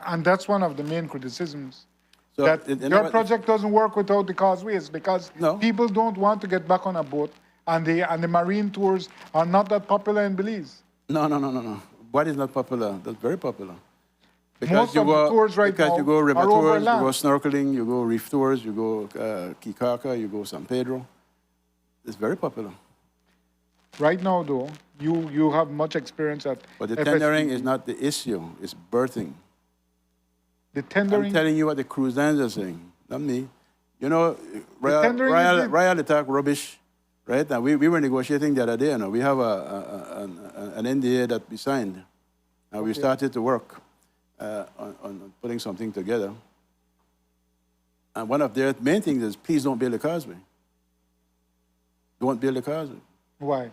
And that's one of the main criticisms So that you know your what? project doesn't work without the causeways because people don't want to get back on a boat, and the marine tours are not that popular in Belize. No. What is not popular? That's very popular. Most of the tours right now you go river are over tours, you land. go snorkeling, you go reef tours, you go Kikaka, you go San Pedro. It's very popular. Right now, though, you have much experience at But the FSTV. tendering is not the issue, it's berthing. The tendering? I'm telling you what the cruise lines are saying, not me. You know, tendering is Royal attack rubbish, right? And we were negotiating the other day, you know, we have an NDA that we signed. And we started to work on putting something together. And one of their main things is, please don't build a causeway. Don't build a causeway. Why?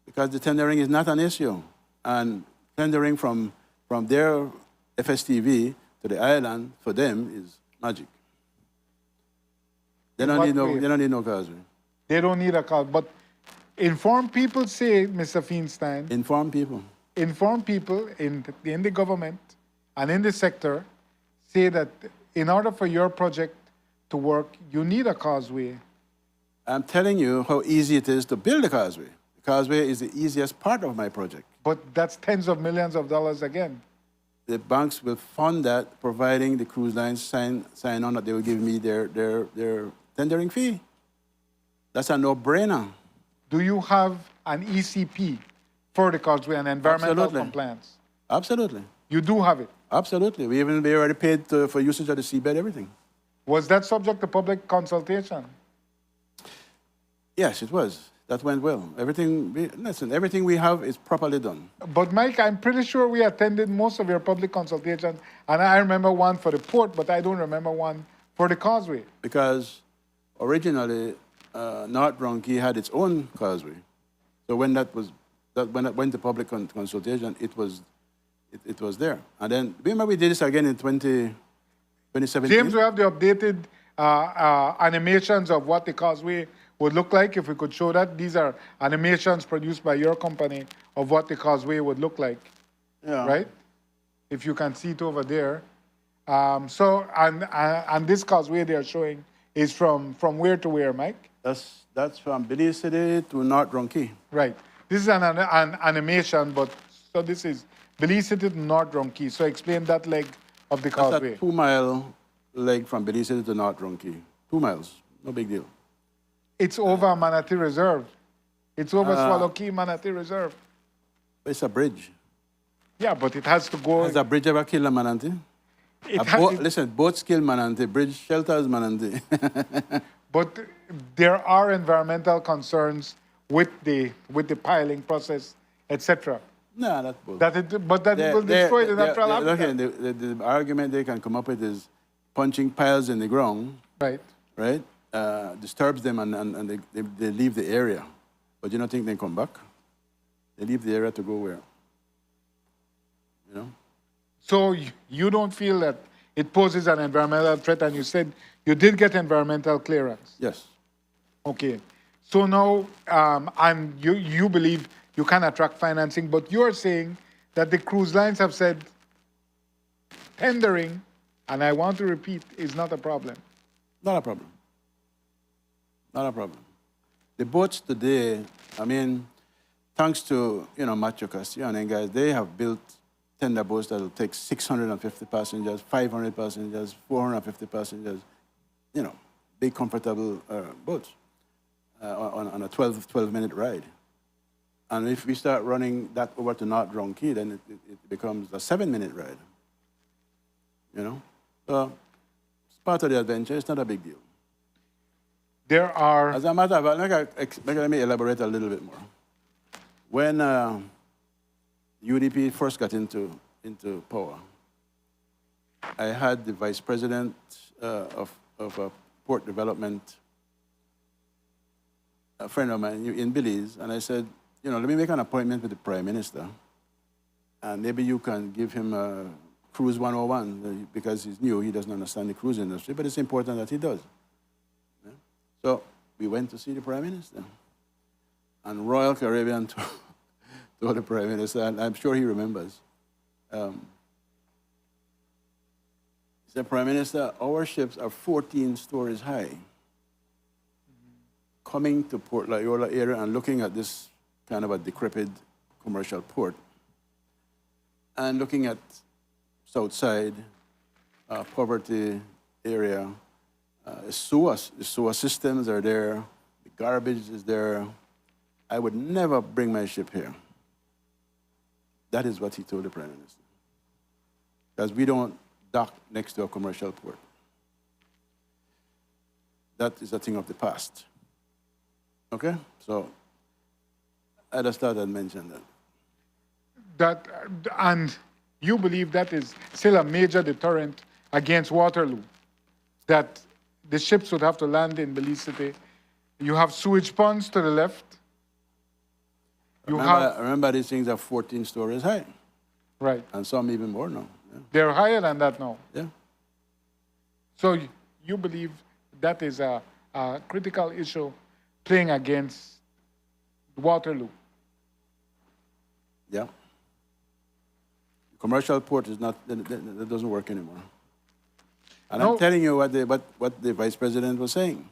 Because the tendering is not an issue. And tendering from their FSTV to the island, for them, is magic. They don't need no causeway. They don't need a causeway. But informed people say, Mr. Feinstein. Informed people. Informed people in the government and in the sector say that in order for your project to work, you need a causeway. I'm telling you how easy it is to build a causeway. The causeway is the easiest part of my project. But that's tens of millions of dollars again. The banks will fund that, providing the cruise lines sign on that they will give me their tendering fee. That's a no-brainer. Do you have an ECP for the causeway and environmental Absolutely. compliance? Absolutely. You do have it? Absolutely. We already paid for usage of the seabed, everything. Was that subject to public consultation? Yes, it was. That went well. Everything we have is properly done. But Mike, I'm pretty sure we attended most of your public consultations, and I remember one for the port, but I don't remember one for the causeway. Because originally, North Ronki had its own causeway. So when that went to public consultation, it was there. And then, remember we did this again in 2017? James, we have the updated animations of what the causeway would look like, if we could show that. These are animations produced by your company of what the causeway would look like, right? If you can see it over there. And this causeway they're showing is from where to where, Mike? That's from Belize City to North Ronki. Right. This is an animation, but so this is Belize City to North Ronki. So explain that leg of the causeway. That's a 2-mile leg from Belize City to North Ronki. 2 miles, no big deal. It's over Manatee Reserve. It's over Swallow Key Manatee Reserve. It's a bridge. Yeah, but it has to go. Has a bridge ever killed a Manatee? Listen, boats kill Manatee. Bridge shelters Manatee. But there are environmental concerns with the piling process, etc. No, that's bull. But it will destroy the natural habitat. Okay, the argument they can come up with is punching piles in the ground. Right. Right? Disturbs them and they leave the area. But you don't think they come back? They leave the area to go where? You know? So you don't feel that it poses an environmental threat, and you said you did get environmental clearance? Yes. Okay. So now, and you believe you can attract financing, but you're saying that the cruise lines have said tendering, and I want to repeat, is not a problem. Not a problem. Not a problem. The boats today, I mean, thanks to, Macho Castillo and guys, they have built tender boats that will take 650 passengers, 500 passengers, 450 passengers, big, comfortable boats on a 12-minute ride. And if we start running that over to North Ronki, then it becomes a 7-minute ride. So it's part of the adventure. It's not a big deal. There are... As a matter of fact, let me elaborate a little bit more. When UDP first got into power, I had the vice president of port development, a friend of mine in Belize, and I said, let me make an appointment with the Prime Minister, and maybe you can give him a Cruise 101, because he's new, he doesn't understand the cruise industry, but it's important that he does. So we went to see the Prime Minister. And Royal Caribbean told the Prime Minister, and I'm sure he remembers, he Mr. Prime Minister, our ships are 14 stories high. Coming to Port La Yola area and looking at this kind of a decrepit commercial port, and looking at Southside, poverty area, sewer systems are there, the garbage is there. I would never bring my ship here. That is what he told the Prime Minister. Because we don't dock next to a commercial port. That is a thing of the past. Okay? So I just thought I'd mention that. And you believe that is still a major deterrent against Waterloo, that the ships would have to land in Belize City. You have sewage ponds to the left. Remember these things are 14 stories high. Right. And some even more now. Yeah. They're higher than that now. Yeah. So you believe that is a critical issue playing against Waterloo? Yeah. Commercial port is not, that doesn't work anymore. And no. I'm telling you what the Vice President was saying.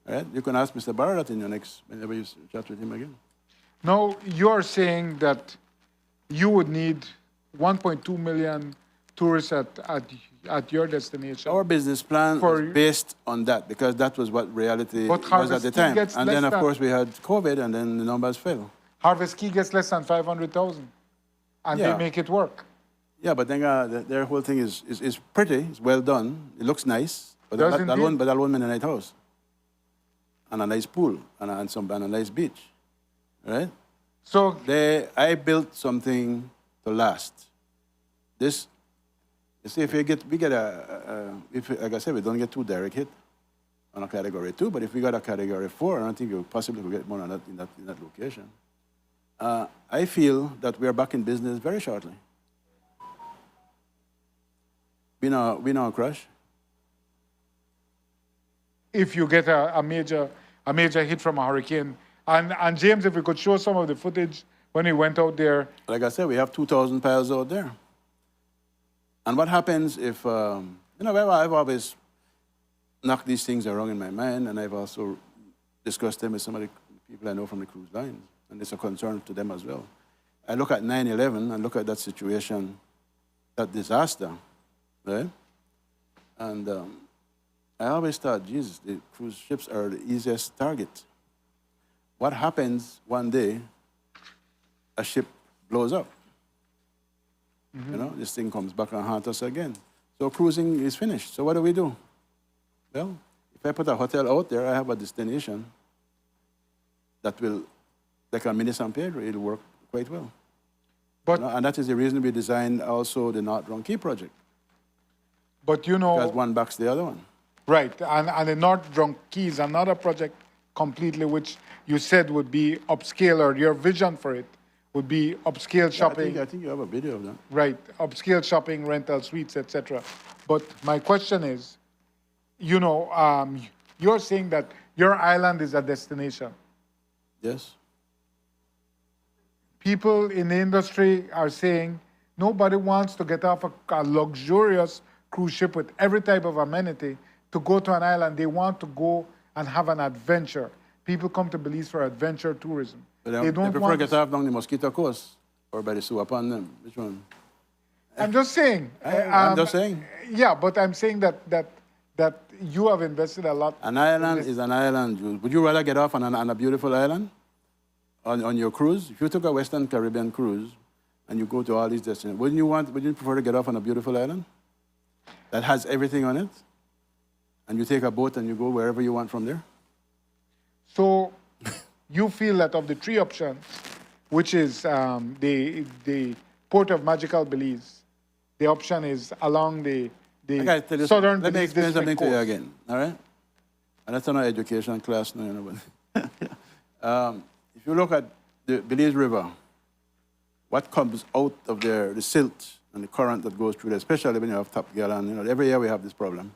All right? You can ask Mr. Barrett in your next, whenever you chat with him again. No, you're saying that you would need 1.2 million tourists at your destination. Our business plan was based on that because that was what reality was at the time. And then, of course, we had COVID and then the numbers fell. Harvest Key gets less than 500,000 and they make it work. Yeah, but then their whole thing is pretty, it's well done, it looks nice, but that won't mean a nice house and a nice pool and a nice beach, right? So I built something to last. This, you see, if like I said, we don't get too direct hit on a category 2, but if we got a category 4, I don't think you possibly could get more on that in that location. I feel that we are back in business very shortly. We know crush. If you get a major hit from a hurricane, and James, if we could show some of the footage when he went out there. Like I said, we have 2,000 piles out there. And what happens if, I've always knocked these things around in my mind, and I've also discussed them with some of the people I know from the cruise lines, and it's a concern to them as well. I look at 9/11 and look at that situation, that disaster, right? And I always thought, Jesus, the cruise ships are the easiest target. What happens one day, a ship blows up? Mm-hmm. This thing comes back and haunts us again. So cruising is finished. So what do? Well, if I put a hotel out there, I have a destination that will, like a mini San Pedro, it'll work quite well. But, and that is the reason we designed also the North Drum Key project. But because one backs the other one. Right, and the North Drum Key is another project completely which you said would be upscale, or your vision for it would be upscale shopping. I think you have a video of that. Right, upscale shopping, rental suites, etc. But my question is, you're saying that your island is a destination. Yes. People in the industry are saying nobody wants to get off a luxurious cruise ship with every type of amenity to go to an island. They want to go and have an adventure. People come to Belize for adventure tourism. But they prefer to get off down the Mosquito Coast or by the sewer pond. Which one? I'm just saying. I'm just saying. Yeah, but I'm saying that you have invested a lot. An island is an island, Jules. Would you rather get off on a beautiful island on your cruise? If you took a Western Caribbean cruise and you go to all these destinations, would you prefer to get off on a beautiful island that has everything on it? And you take a boat and you go wherever you want from there? So you feel that of the three options, which is the Port of Magical Belize, the option is along the southern Let me Belize explain something coast. to you again, all right? And that's not an education class, no, but if you look at the Belize River, what comes out of there, the silt and the current that goes through there, especially when you have Top Gal, and every year we have this problem.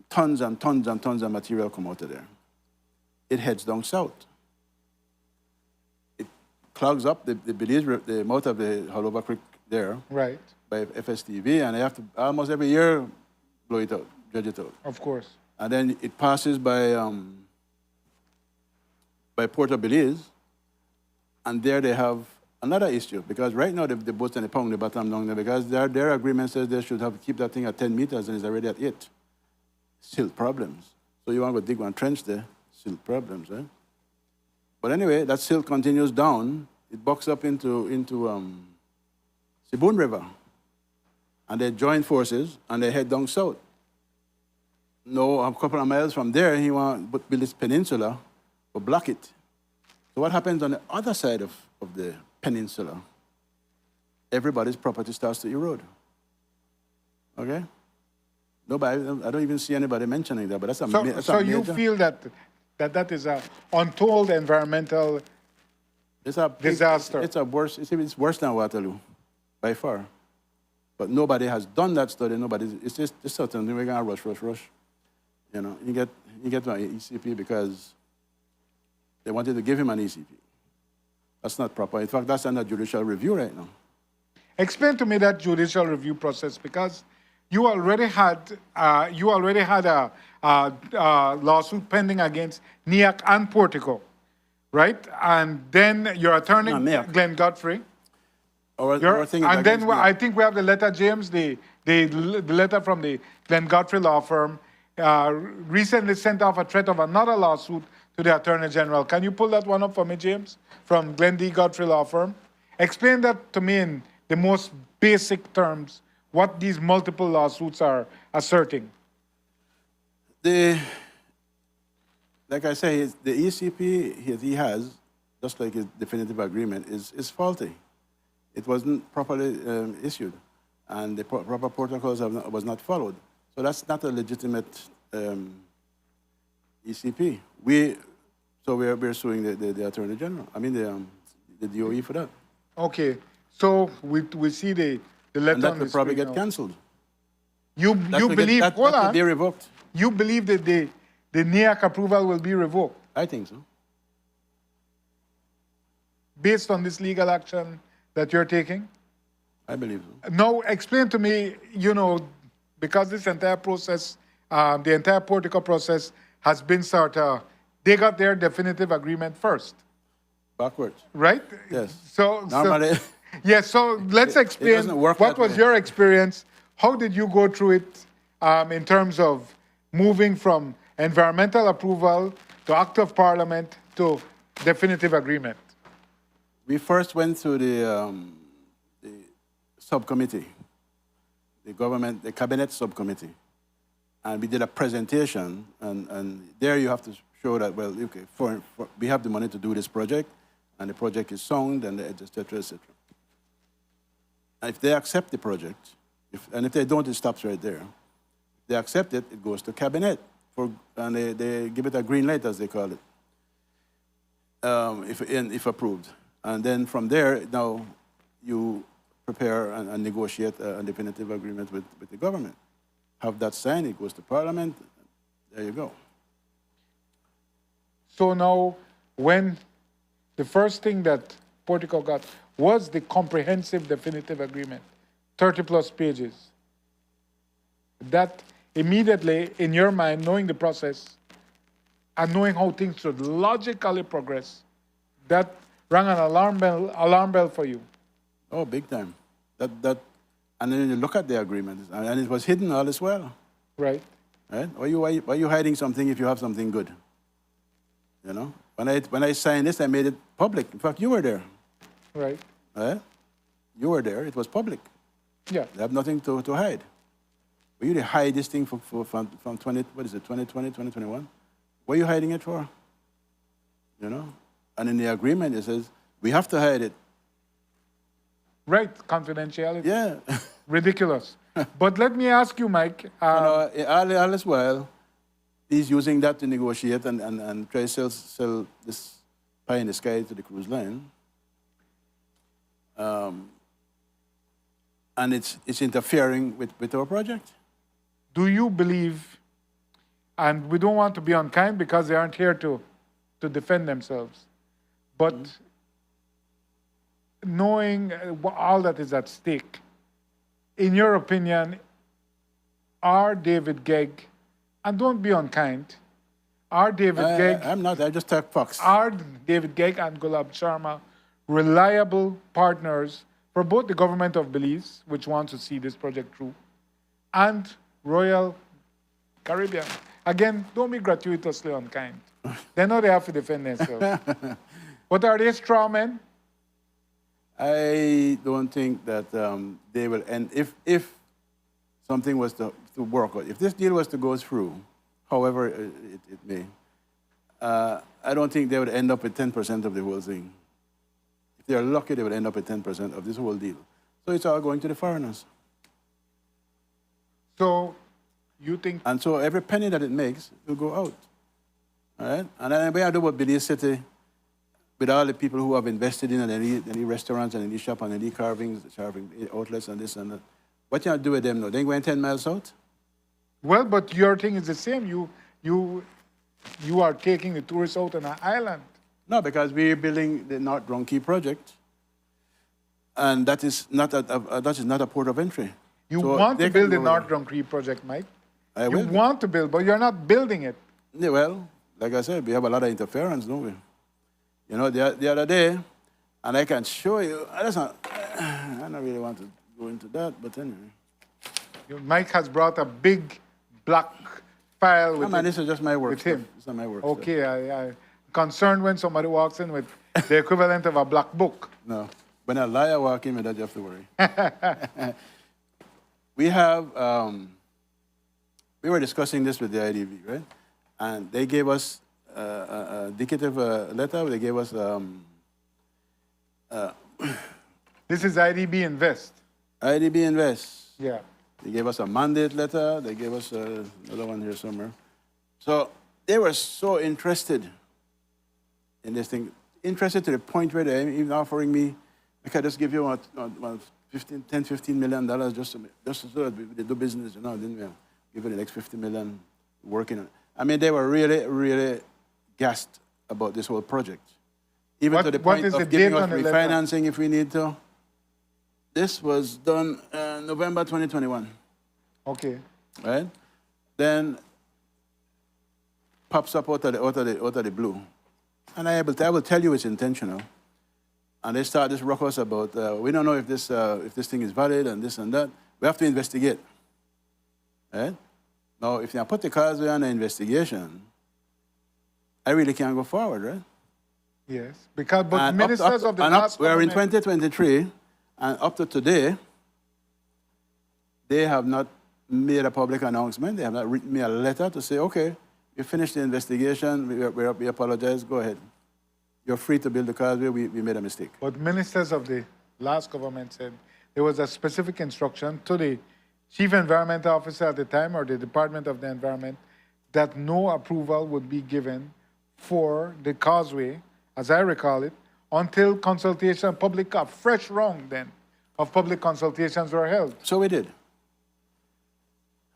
Tons and tons and tons of material come out of there. It heads down south. It clogs up the Belize, the mouth of the Haloba Creek there. Right. by FSTV, and they have to almost every year blow it out, judge it out. Of course. And then it passes by Port of Belize, and there they have another issue, because right now they both in the pound the bottom down there, because their agreement says they should have to keep that thing at 10 meters, and it's already at 8. Silt problems. So you want to dig one trench there, silt problems, right? But anyway, that silt continues down. It bucks up into Siboon River, and they join forces and they head down south. No, a couple of miles from there, he want to build this peninsula, or block it. So what happens on the other side of the peninsula? Everybody's property starts to erode. Okay? Nobody, I don't even see anybody mentioning that, but that's a, that's so a major... you feel that is an untold environmental disaster? It's worse than Waterloo, by far. But nobody has done that study. It's just something we're going to rush. You know, you get an ECP because they wanted to give him an ECP. That's not proper. In fact, that's under judicial review right now. Explain to me that judicial review process, because you already had a lawsuit pending against NEAC and Portico, right? And then your attorney, Glenn Godfrey. And then I think we have the letter, James, the letter from the Glenn Godfrey law firm, recently sent off a threat of another lawsuit to the Attorney General. Can you pull that one up for me, James, from Glenn D. Godfrey law firm? Explain that to me in the most basic terms, what these multiple lawsuits are asserting. Like I say, the ECP he has, just like his definitive agreement, is faulty. It wasn't properly issued, and the proper protocols was not followed. So that's not a legitimate ECP. We're suing the Attorney General. I mean the DOE for that. Okay, so we see the letter. And that will probably get cancelled. You believe? Hold on. That will be revoked. You believe that the NEAC approval will be revoked? I think so. Based on this legal action that you're taking? I believe so. Now, explain to me, because this entire process, the entire Portico process has been they got their definitive agreement first. Backwards. Right? Yes. So normally. Yes, so let's explain what was your experience. How did you go through it in terms of moving from environmental approval to act of parliament to definitive agreement? We first went to the subcommittee, the cabinet subcommittee, and we did a presentation, and there you have to show that, well, okay, we have the money to do this project, and the project is sound, and et cetera, et cetera. And if they accept the project, and if they don't, it stops right there. If they accept it, it goes to cabinet, and they give it a green light, as they call it, if approved. And then from there, now you prepare and negotiate a definitive agreement with the government. Have that signed, it goes to Parliament, there you go. So now, when the first thing that Portico got was the comprehensive definitive agreement, 30+ pages, that immediately, in your mind, knowing the process and knowing how things should logically progress, that rang an alarm bell for you. Oh, big time. And then you look at the agreement, and it was hidden all as well. Right. Right? Why are you hiding something if you have something good? You know? When I signed this, I made it public. In fact, you were there. Right. Right? You were there. It was public. Yeah. They have nothing to hide. But you hide this thing from 2020, 2021? What are you hiding it for? You know? And in the agreement, it says, we have to hide it. Right, confidentiality. Yeah. Ridiculous. But let me ask you, Mike. All this while, he's using that to negotiate and try to sell this pie in the sky to the cruise line. And it's interfering with our project. Do you believe, and we don't want to be unkind because they aren't here to defend themselves, but knowing all that is at stake, in your opinion, are David Gegg, and don't be unkind, are David Gegg... I'm not, I just talk facts. Are David Gegg and Gulab Sharma reliable partners for both the government of Belize, which wants to see this project through, and Royal Caribbean? Again, don't be gratuitously unkind. They know they have to defend themselves. But are they straw men? I don't think that they will end. If something was to work out, if this deal was to go through, however it may, I don't think they would end up with 10% of the whole thing. If they're lucky, they would end up with 10% of this whole deal. So it's all going to the foreigners. So you think... And so every penny that it makes will go out. All right? And then we have to do about Belize City, with all the people who have invested in any restaurants and any shop and any carving outlets and this and that. What you do with them now? They going 10 miles out? Well, but your thing is the same. You are taking the tourists out on an island. No, because we're building the North Ronkey project, and that is not a port of entry. You so want to build the North Ronkey project, Mike? You want to build, but you're not building it. Yeah, well, like I said, we have a lot of interference, don't we? You know, the other day, and I can show you, I don't really want to go into that, but anyway. Mike has brought a big black file with this is just my work. With him. It's not my work. Okay, I'm concerned when somebody walks in with the equivalent of a black book. No, when a liar walks in with that, you have to worry. We have, we were discussing this with the IDB, right? And they gave us a indicative letter. They gave us... This is IDB Invest. IDB Invest. Yeah. They gave us a mandate letter. They gave us another one here somewhere. So they were so interested in this thing, interested to the point where they're even offering me, I can just give you $10–15 million just so that they do business, you know, then we'll give you the next $50 million working on it. I mean, they were really, really gassed about this whole project. Even to the point of giving us refinancing if we need to. This was done November 2021. Okay. Right? Then pops up out of the blue. And I will tell you it's intentional. And they start this ruckus about, we don't know if this thing is valid and this and that. We have to investigate. Right? Now, if you put the Causeway on the investigation, I really can't go forward, right? Yes, because but ministers of the last we're in 2023, and up to today, they have not made a public announcement. They have not written me a letter to say, okay, you finished the investigation, we apologize, go ahead. You're free to build the Causeway, we made a mistake. But ministers of the last government said there was a specific instruction to the Chief Environmental Officer at the time, or the Department of the Environment, that no approval would be given for the Causeway, as I recall it, until consultation, a fresh round then of public consultations were held. So we did.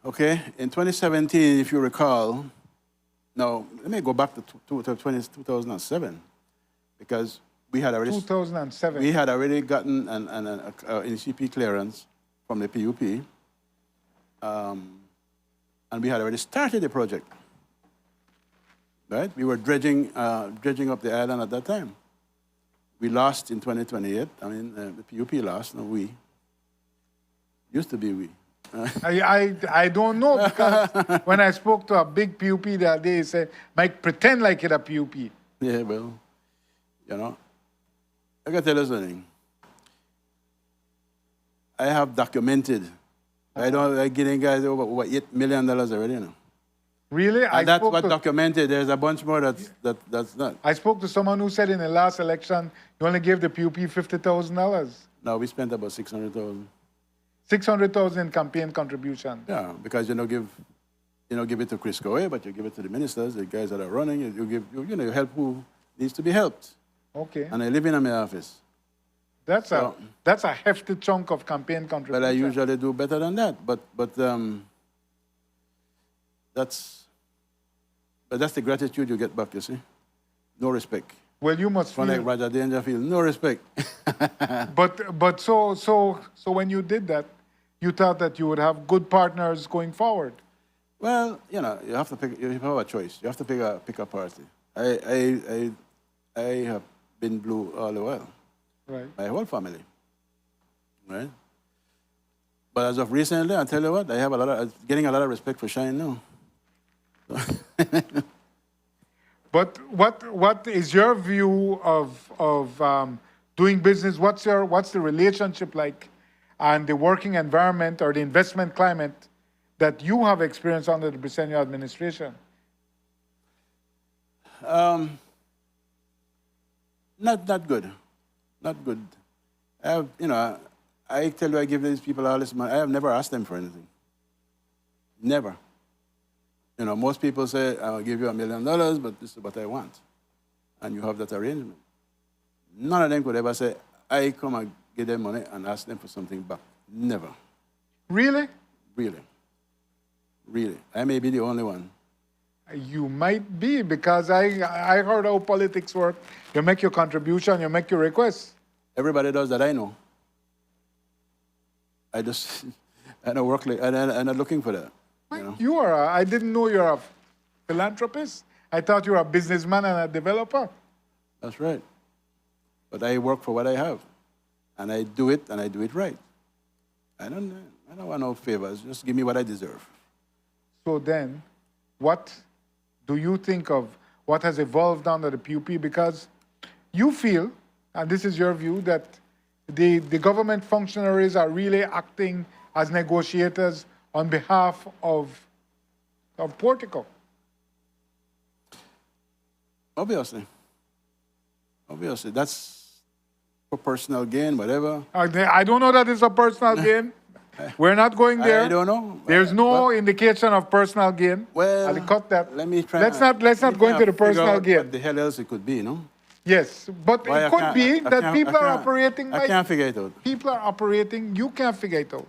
Okay, in 2017, if you recall, now let me go back to 2007, because we had already 2007. We had already gotten an NCP clearance from the PUP, and we had already started the project. Right? We were dredging up the island at that time. We lost in 2028. I mean, the PUP lost, no we. Used to be we. I don't know, because when I spoke to a big PUP the other day, he said, Mike, pretend like it's a PUP. Yeah, well, you know, I got to tell you something. I have documented. I'm getting guys over $8 million already, you know. Really? And that's what documented. There's a bunch more that's not. I spoke to someone who said in the last election, you only gave the PUP $50,000. No, we spent about $600,000. $600,000 in campaign contribution. Yeah, because you don't give it to Chris Coe, but you give it to the ministers, the guys that are running. You help who needs to be helped. Okay. And I live in my office. That's a hefty chunk of campaign contribution. But I usually do better than that. But that's the gratitude you get back, you see. No respect. Well, you must feel... like Roger Dangerfield, no respect. but so when you did that, you thought that you would have good partners going forward? Well, you know, you have to pick. You have a choice. You have to pick a party. I have been blue all the while. Right. My whole family. Right. But as of recently, I tell you what, I have getting a lot of respect for Shine now. But what is your view of doing business? What's the relationship like, and the working environment or the investment climate that you have experienced under the Briceño administration? Not good. Not good. I tell you, I give these people all this money. I have never asked them for anything. Never. You know, most people say, I'll give you $1 million, but this is what I want. And you have that arrangement. None of them could ever say, I come and give them money and ask them for something back. Never. Really? Really. Really. I may be the only one. You might be, because I heard how politics work. You make your contribution, you make your request. Everybody does that, I know. I don't work like, I'm not looking for that. You know? I didn't know you're a philanthropist. I thought you were a businessman and a developer. That's right. But I work for what I have. And I do it, and I do it right. I don't want no favors. Just give me what I deserve. So then, what do you think of what has evolved under the PUP? Because you feel, and this is your view, that the government functionaries are really acting as negotiators on behalf of Portico. Obviously. That's for personal gain, whatever. I don't know that it's a personal gain. We're not going there. I don't know. There's no indication of personal gain. Well, I'll cut that. Let me try. Let's not go into the personal gain. What the hell else it could be, no? Yes, but it could be that people are operating. I can't figure it out. People are operating. You can't figure it out.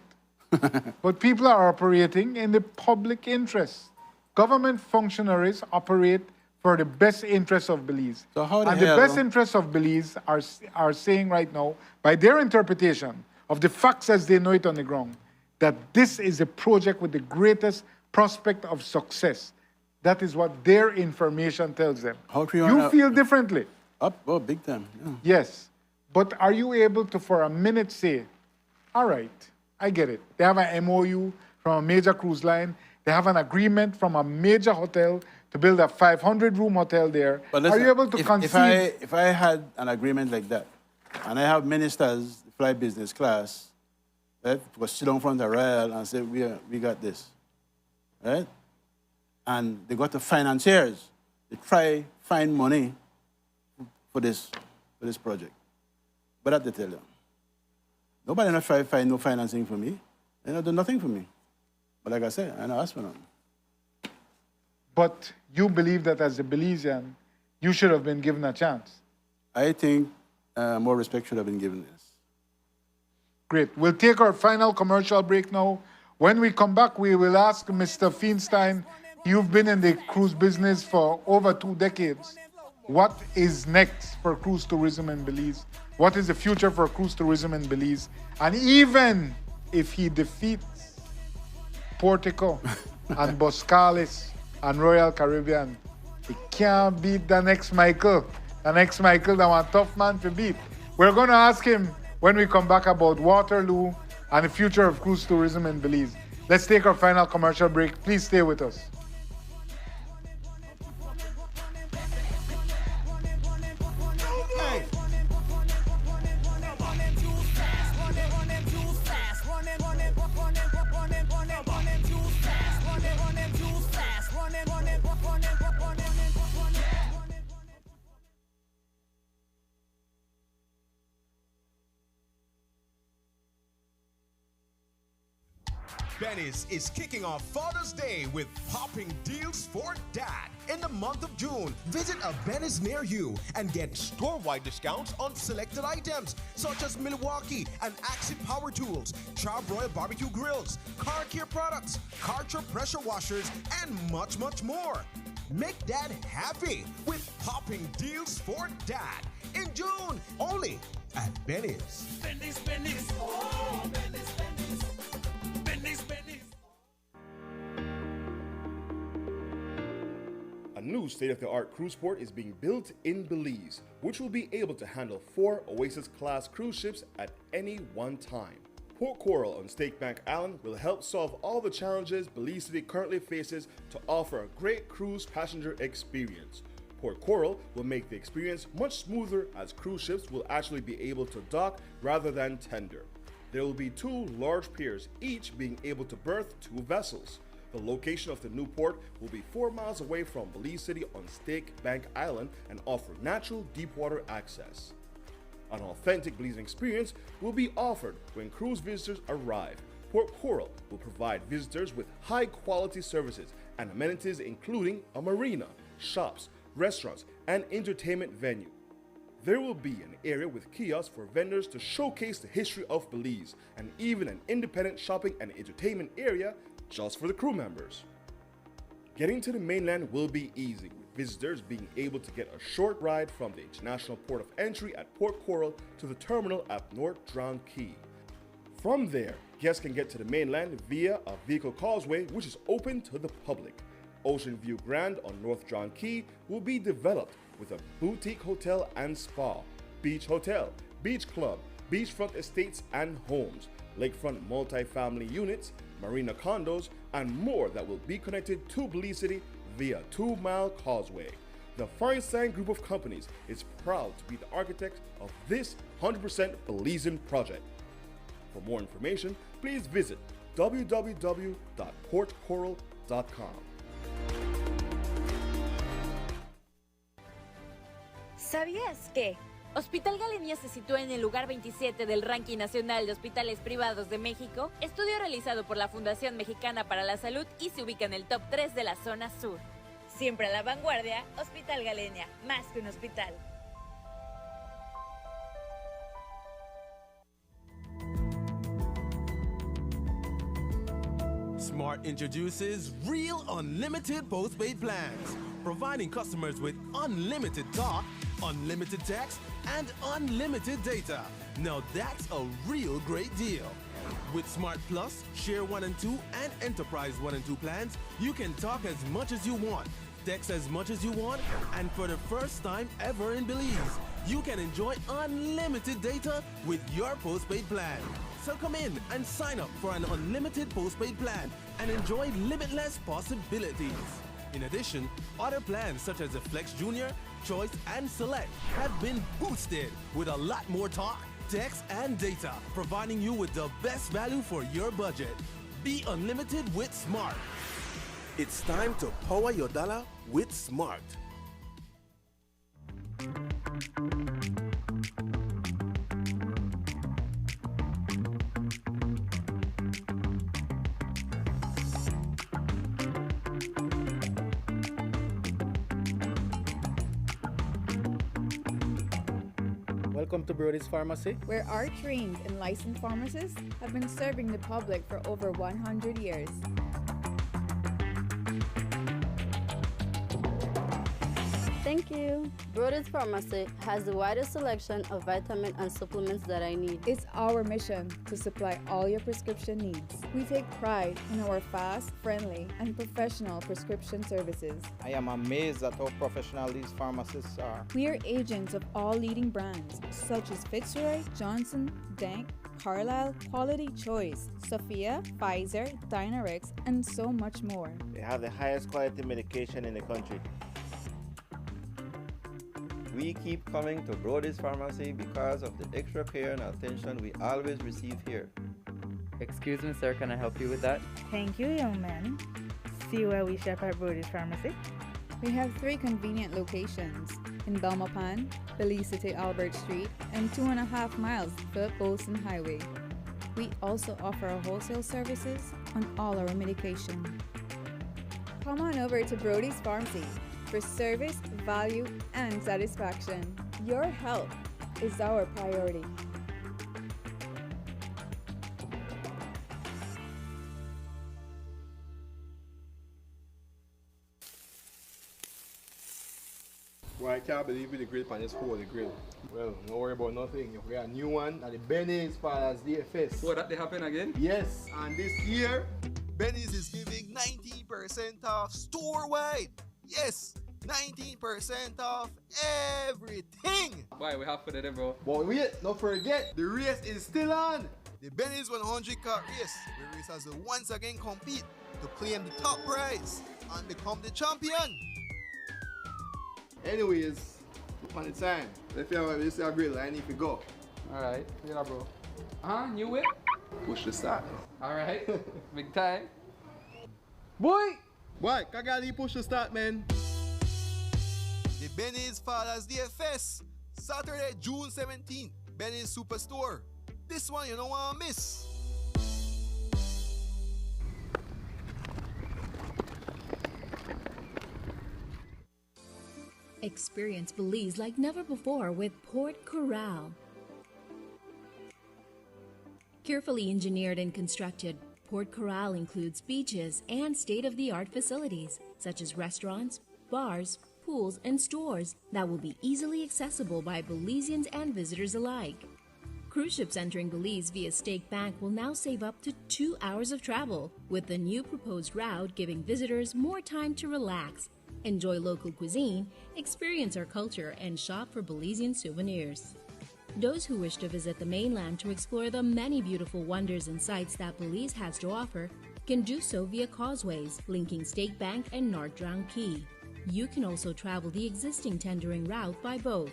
But people are operating in the public interest. Government functionaries operate for the best interests of Belize. So how the best interests of Belize are saying right now, by their interpretation of the facts as they know it on the ground, that this is a project with the greatest prospect of success. That is what their information tells them. You feel differently. Oh, big time. Yeah. Yes. But are you able to, for a minute, say, all right, I get it. They have an MOU from a major cruise line. They have an agreement from a major hotel to build a 500-room hotel there. But listen, are you able to conceive? If I had an agreement like that, and I have ministers fly business class, right, to sit down in front of the Royal and say, we got this, right? And they got the financiers. They try find money for this project. But I have to tell you, nobody not try to find no financing for me. They not do nothing for me. But like I said, I don't ask for nothing. But you believe that as a Belizean, you should have been given a chance. I think more respect should have been given this. Great. We'll take our final commercial break now. When we come back, we will ask Mr. Feinstein, you've been in the cruise business for over 2 decades. What is next for cruise tourism in Belize? What is the future for cruise tourism in Belize? And even if he defeats Portico and Boscalis and Royal Caribbean, he can't beat the next Michael. The next Michael, that one tough man to beat. We're going to ask him when we come back about Waterloo and the future of cruise tourism in Belize. Let's take our final commercial break. Please stay with us. Benny's is kicking off Father's Day with popping deals for dad in the month of June. Visit a Benny's near you and get store-wide discounts on selected items such as Milwaukee and Axie power tools, Charbroil barbecue grills, car care products, Karcher pressure washers, and much, much more. Make dad happy with popping deals for dad in June, only at Benny's. Benny's, Benny's, oh, Benny's, Benny's. new state-of-the-art cruise port is being built in Belize, which will be able to handle 4 Oasis-class cruise ships at any one time. Port Coral on Stakebank Island will help solve all the challenges Belize City currently faces to offer a great cruise passenger experience. Port Coral will make the experience much smoother as cruise ships will actually be able to dock rather than tender. There will be 2 large piers, each being able to berth 2 vessels. The location of the new port will be 4 miles away from Belize City on Stakebank Island and offer natural deepwater access. An authentic Belizean experience will be offered when cruise visitors arrive. Port Coral will provide visitors with high-quality services and amenities including a marina, shops, restaurants, and entertainment venue. There will be an area with kiosks for vendors to showcase the history of Belize, and even an independent shopping and entertainment area just for the crew members. Getting to the mainland will be easy, with visitors being able to get a short ride from the International Port of Entry at Port Coral to the terminal at North Drown Key. From there, guests can get to the mainland via a vehicle causeway which is open to the public. Ocean View Grand on North Drown Key will be developed with a boutique hotel and spa, beach hotel, beach club, beachfront estates and homes, lakefront multi-family units, marina condos, and more that will be connected to Belize City via a 2-mile causeway. The Feinstein Group of Companies is proud to be the architect of this 100% Belizean project. For more information, please visit www.portcoral.com. ¿Sabías que? Hospital Galenia se sitúa en el lugar 27 del ranking nacional de hospitales privados de México, estudio realizado por la Fundación Mexicana para la Salud y se ubica en el top 3 de la zona sur. Siempre a la vanguardia, Hospital Galenia, más que un hospital. Smart introduces Real Unlimited Postpaid Plans, providing customers with unlimited talk, unlimited text, and unlimited data. Now that's a real great deal. With Smart Plus, Share 1 and 2, and Enterprise 1 and 2 plans, you can talk as much as you want, text as much as you want, and for the first time ever in Belize, you can enjoy unlimited data with your postpaid plan. So come in and sign up for an unlimited postpaid plan and enjoy limitless possibilities. In addition, other plans such as the Flex Junior, Choice, and Select have been boosted with a lot more talk, text, and data, providing you with the best value for your budget. Be unlimited with Smart. It's time to power your dollar with Smart. Welcome to Brody's Pharmacy, where our trained and licensed pharmacists have been serving the public for over 100 years. Thank you. Brody's Pharmacy has the widest selection of vitamins and supplements that I need. It's our mission to supply all your prescription needs. We take pride in our fast, friendly, and professional prescription services. I am amazed at how professional these pharmacists are. We are agents of all leading brands such as Fitzroy, Johnson, Dank, Carlisle, Quality Choice, Sophia, Pfizer, Dynarex, and so much more. They have the highest quality medication in the country. We keep coming to Brody's Pharmacy because of the extra care and attention we always receive here. Excuse me, sir, can I help you with that? Thank you, young man. See where we shop at Brody's Pharmacy? We have 3 convenient locations in Belmopan, Belize City Albert Street, and 2.5 miles Philip Bolson Highway. We also offer wholesale services on all our medication. Come on over to Brody's Pharmacy for service, value, and satisfaction. Your health is our priority. Well, I can't believe the grill pan is holy grill. Well, don't worry about nothing. We got a new one at the Benny's Palace DFS. So that they happen again? Yes, and this year, Benny's is giving 90% off store-wide. Yes, 19% off everything. Why we have for the day, bro? But wait, don't forget, the race is still on. The Benny's 100 car race, where racers will once again compete to claim the top prize and become the champion. Anyways, on the time. If you see a great line, if you go. Alright, yeah, bro. New whip? Push the start. Alright, big time. Boy! Boy, Kagali push the start, man. The Benny's Father's Day Fest, Saturday, June 17th, Benny's Superstore. This one you don't want to miss. Experience Belize like never before with Port Corral. Carefully engineered and constructed, Port Corral includes beaches and state-of-the-art facilities, such as restaurants, bars, pools, and stores that will be easily accessible by Belizeans and visitors alike. Cruise ships entering Belize via Stake Bank will now save up to 2 hours of travel, with the new proposed route giving visitors more time to relax, enjoy local cuisine, experience our culture, and shop for Belizean souvenirs. Those who wish to visit the mainland to explore the many beautiful wonders and sights that Belize has to offer can do so via causeways linking Stake Bank and North Drown Key. You can also travel the existing tendering route by boat.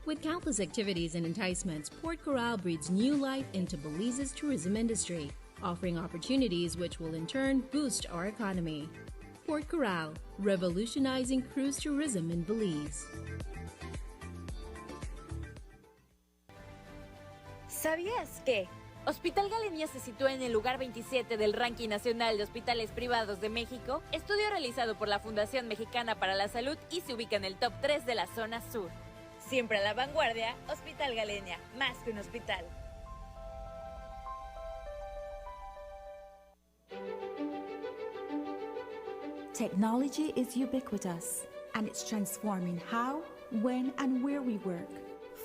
With countless activities and enticements, Port Corral breathes new life into Belize's tourism industry, offering opportunities which will in turn boost our economy. Port Corral, revolutionizing cruise tourism in Belize. ¿Sabías que? Hospital Galenia se sitúa en el lugar 27 del ranking nacional de hospitales privados de México, estudio realizado por la Fundación Mexicana para la Salud y se ubica en el top 3 de la zona sur. Siempre a la vanguardia, Hospital Galenia, más que un hospital. Technology is ubiquitous, and it's transforming how, when, and where we work.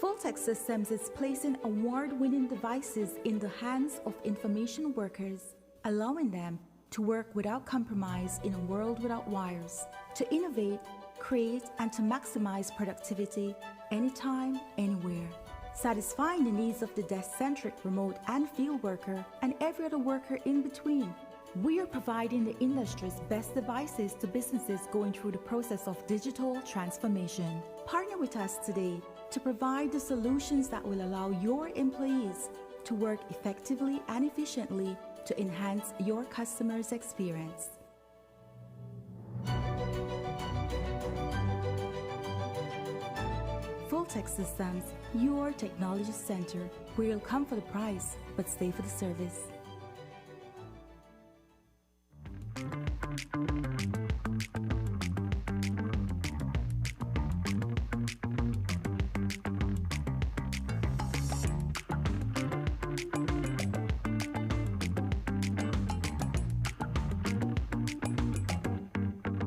Full-Tech Systems is placing award-winning devices in the hands of information workers, allowing them to work without compromise in a world without wires, to innovate, create, and to maximize productivity anytime, anywhere, satisfying the needs of the desk-centric remote and field worker and every other worker in between. We are providing the industry's best devices to businesses going through the process of digital transformation. Partner with us today to provide the solutions that will allow your employees to work effectively and efficiently to enhance your customers' experience. Full-Tech Systems, your technology center, where you'll come for the price, but stay for the service.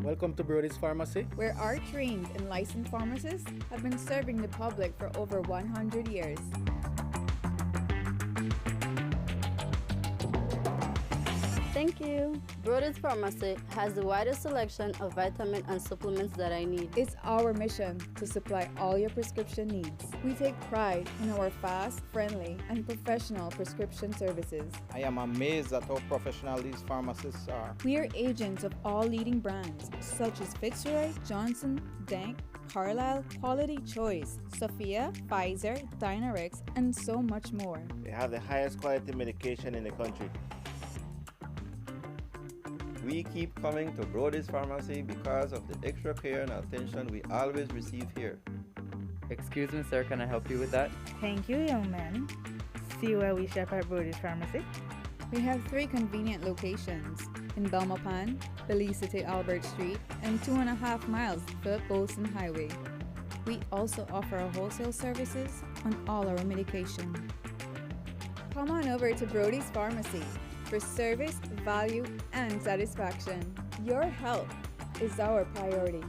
Welcome to Brody's Pharmacy, where our trained and licensed pharmacists have been serving the public for over 100 years. Thank you. Brody's Pharmacy has the widest selection of vitamins and supplements that I need. It's our mission to supply all your prescription needs. We take pride in our fast, friendly, and professional prescription services. I am amazed at how professional these pharmacists are. We are agents of all leading brands such as Fitzroy, Johnson, Dank, Carlisle, Quality Choice, Sophia, Pfizer, Dynarex, and so much more. They have the highest quality medication in the country. We keep coming to Brody's Pharmacy because of the extra care and attention we always receive here. Excuse me, sir, can I help you with that? Thank you, young man. See where we shop at Brody's Pharmacy? We have 3 convenient locations in Belmopan, Belize City Albert Street, and 2.5 miles Philip Bolson Highway. We also offer our wholesale services on all our medication. Come on over to Brody's Pharmacy for service, value, and satisfaction. Your health is our priority.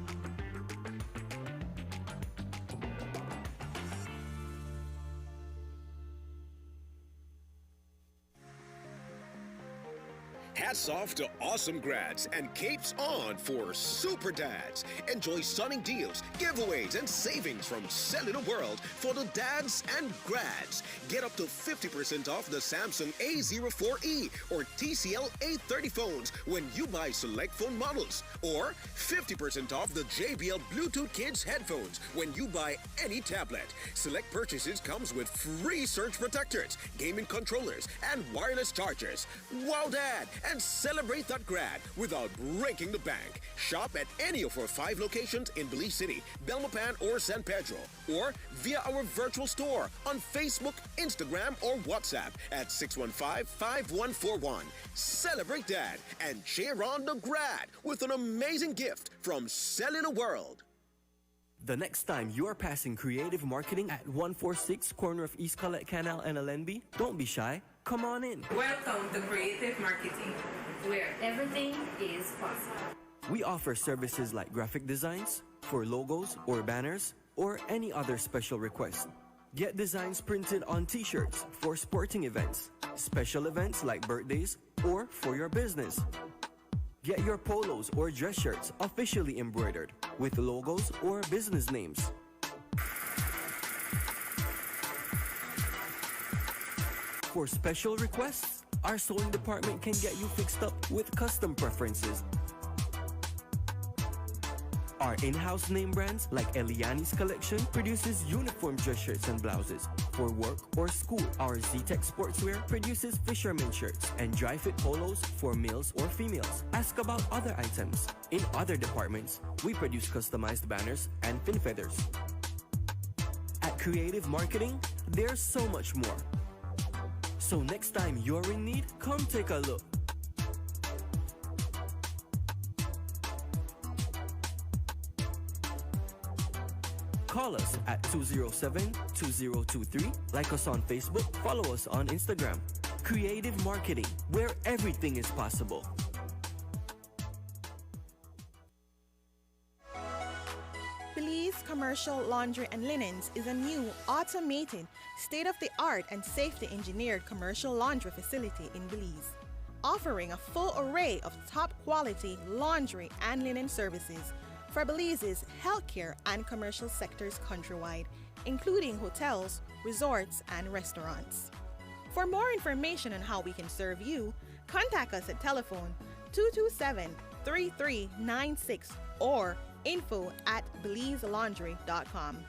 Had Hats off to awesome grads and capes on for super dads. Enjoy stunning deals, giveaways, and savings from Cellular World for the dads and grads. Get up to 50% off the Samsung A04e or TCL A30 phones when you buy select phone models. Or 50% off the JBL Bluetooth Kids headphones when you buy any tablet. Select purchases comes with free surge protectors, gaming controllers, and wireless chargers. Wow, Dad! And celebrate that grad without breaking the bank. Shop at any of our 5 locations in Belize City, Belmopan, or San Pedro. Or via our virtual store on Facebook, Instagram, or WhatsApp at 615-5141. Celebrate Dad and cheer on the grad with an amazing gift from Cellular World. The next time you are passing creative marketing at 146 corner of East Collect Canal and LNB, don't be shy. Come on in. Welcome to Creative Marketing, where everything is possible. We offer services like graphic designs for logos or banners or any other special request. Get designs printed on t-shirts for sporting events, special events like birthdays, or for your business. Get your polos or dress shirts officially embroidered with logos or business names. For special requests, our sewing department can get you fixed up with custom preferences. Our in-house name brands like Eliani's Collection produces uniform dress shirts and blouses. For work or school, our Z-Tech Sportswear produces fisherman shirts and dry fit polos for males or females. Ask about other items. In other departments, we produce customized banners and pin feathers. At Creative Marketing, there's so much more. So next time you're in need, come take a look. Call us at 207-2023, like us on Facebook, follow us on Instagram. Creative Marketing, where everything is possible. Belize Commercial Laundry and Linens is a new, automated, state-of-the-art and safety-engineered commercial laundry facility in Belize, offering a full array of top-quality laundry and linen services for Belize's healthcare and commercial sectors countrywide, including hotels, resorts, and restaurants. For more information on how we can serve you, contact us at telephone 227-3396 or info@belizelaundry.com.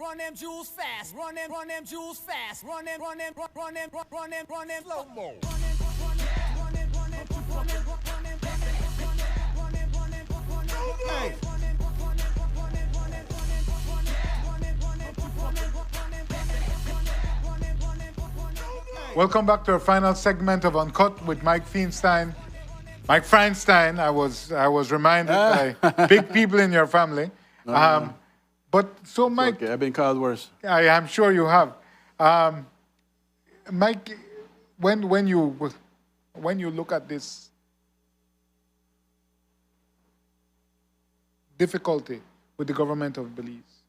Run them jewels fast. Run them jewels fast. Run them slow mo. Welcome back to our final segment of Uncut with Mike Feinstein. Mike Feinstein, I was reminded by big people in your family. But so, Mike, okay, I've been called worse. I am sure you have. Mike, when you look at this difficulty with the government of Belize,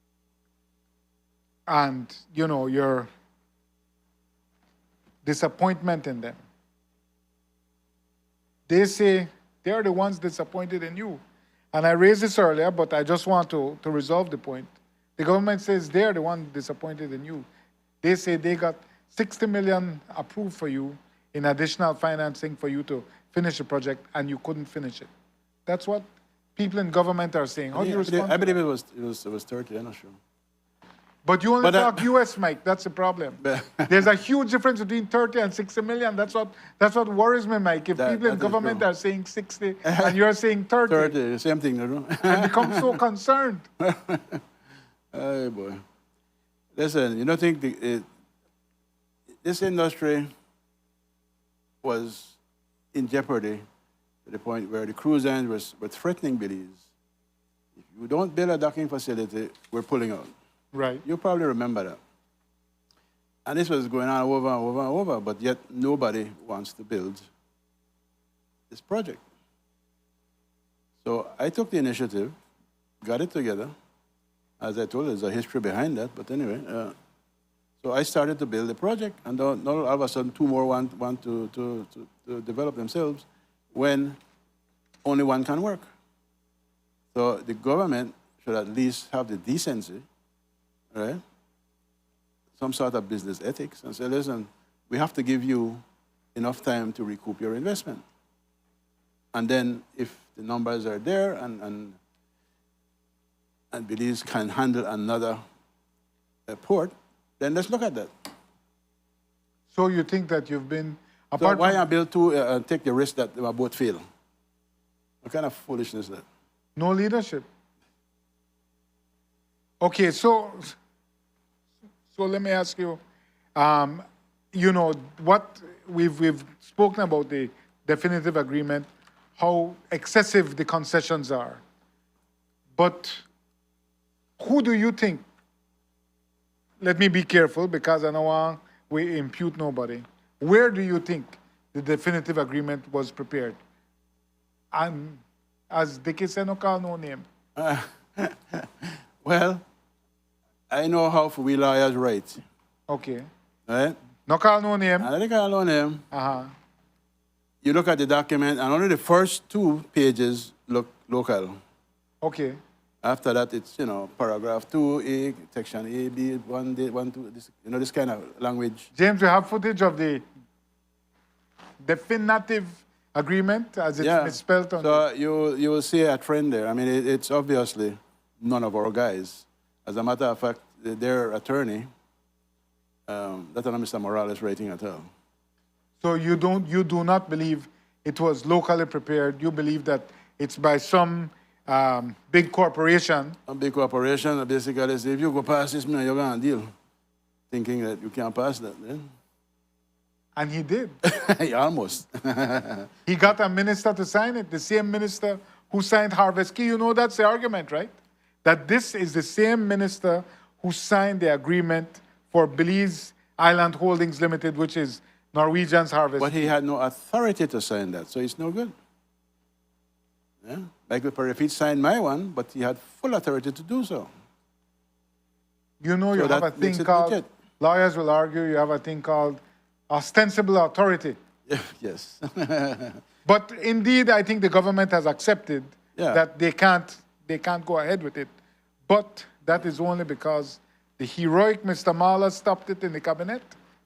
and your disappointment in them, they say they are the ones disappointed in you. And I raised this earlier, but I just want to resolve the point. The government says they're the one disappointed in you. They say they got 60 million approved for you in additional financing for you to finish the project, and you couldn't finish it. That's what people in government are saying. How do you respond? I believe it was 30, I'm not sure. But you only talk US, Mike. That's the problem. There's a huge difference between 30 and 60 million. That's what worries me, Mike. If people in government are saying 60 and you're saying 30. 30, same thing, no? And become so concerned. Oh, boy. Listen, you don't think this industry was in jeopardy to the point where the cruise lines were threatening Belize. If you don't build a docking facility, we're pulling out. Right. You probably remember that. And this was going on over and over and over, but yet nobody wants to build this project. So I took the initiative, got it together. As I told you, there's a history behind that, but anyway, So I started to build the project, and then all of a sudden, two more want to develop themselves when only one can work. So the government should at least have the decency, right? Some sort of business ethics, and say, listen, we have to give you enough time to recoup your investment. And then if the numbers are there and Belize can handle another port, then let's look at that. So you think that you've been... So why not build two and take the risk that my boat fail? What kind of foolishness is that? No leadership. Okay, so let me ask you, you know, what we've spoken about the definitive agreement, how excessive the concessions are. But who do you think, let me be careful because I don't want we impute nobody. Where do you think the definitive agreement was prepared? And as Dickie said, no call no name. Well, I know how we lawyers write. Okay. Right? No call no name. I don't call no name. Uh-huh. You look at the document, and only the first 2 pages look local. Okay. After that, it's, you know, paragraph 2A, section A, B, 1, D, 1, 2, this, you know, this kind of language. James, you have footage of the definitive agreement as it's misspelled on so you will see a trend there. I mean, it's obviously none of our guys. As a matter of fact, their attorney, that's not Mr. Morales writing at all. So you do not believe it was locally prepared. You believe that it's by some big corporation. A big corporation, basically, say, if you go past this, you're going to deal. Thinking that you can't pass that, then. And he did. Almost. He got a minister to sign it, the same minister who signed Harvest Key. You know that's the argument, right? That this is the same minister who signed the agreement for Belize Island Holdings Limited, which is Norwegian's Harvest. But he had no authority to sign that, so it's no good. Yeah? Like the Parafit signed my one, but he had full authority to do so. You know, So you have a thing called, lawyers will argue, you have a thing called ostensible authority. Yes. But indeed, I think the government has accepted that they can't go ahead with it. But that is only because the heroic Mr. Mahler stopped it in the cabinet.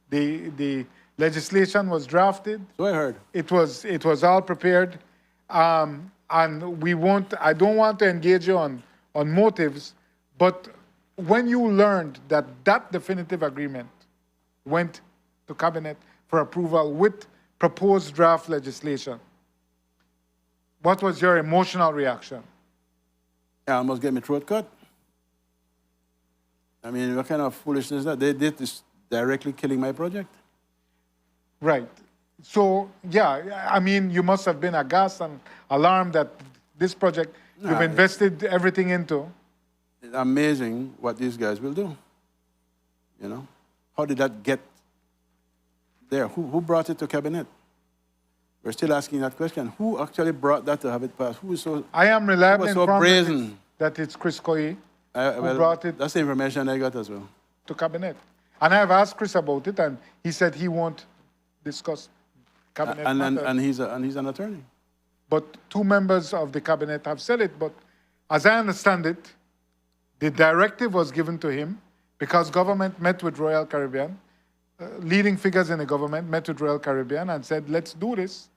The legislation was drafted. So I heard. It was all prepared. And we won't, I don't want to engage you on motives, but when you learned that that definitive agreement went to cabinet for approval with proposed draft legislation, what was your emotional reaction? I almost get my throat cut. I mean, what kind of foolishness is that? They did this directly killing my project. Right. So, yeah, I mean, you must have been aghast and alarmed that this project you've invested everything into. It's amazing what these guys will do. You know? How did that get there? Who brought it to cabinet? We're still asking that question. Who actually brought that to have it passed? Who is so I am reliably so informed brazen? That it's Chris Coye who brought it. That's the information I got as well. To cabinet. And I have asked Chris about it, and he said he won't discuss cabinet matters. And he's an attorney. But 2 members of the cabinet have said it. But as I understand it, the directive was given to him because government met with Royal Caribbean. Leading figures in the government met with Royal Caribbean and said, let's do this.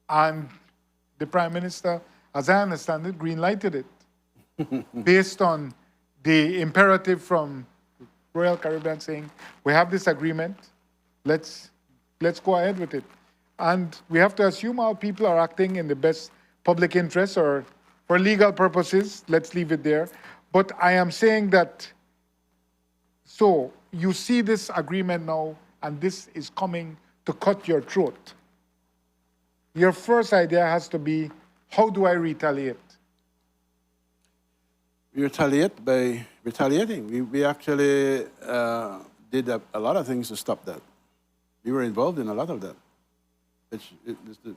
And the Prime Minister, as I understand it, green-lighted it based on the imperative from Royal Caribbean saying, we have this agreement, let's go ahead with it. And we have to assume all people are acting in the best public interest or for legal purposes. Let's leave it there. But I am saying that, so you see this agreement now, and this is coming to cut your throat. Your first idea has to be, how do I retaliate? We retaliate by retaliating. We actually did a lot of things to stop that. We were involved in a lot of that. It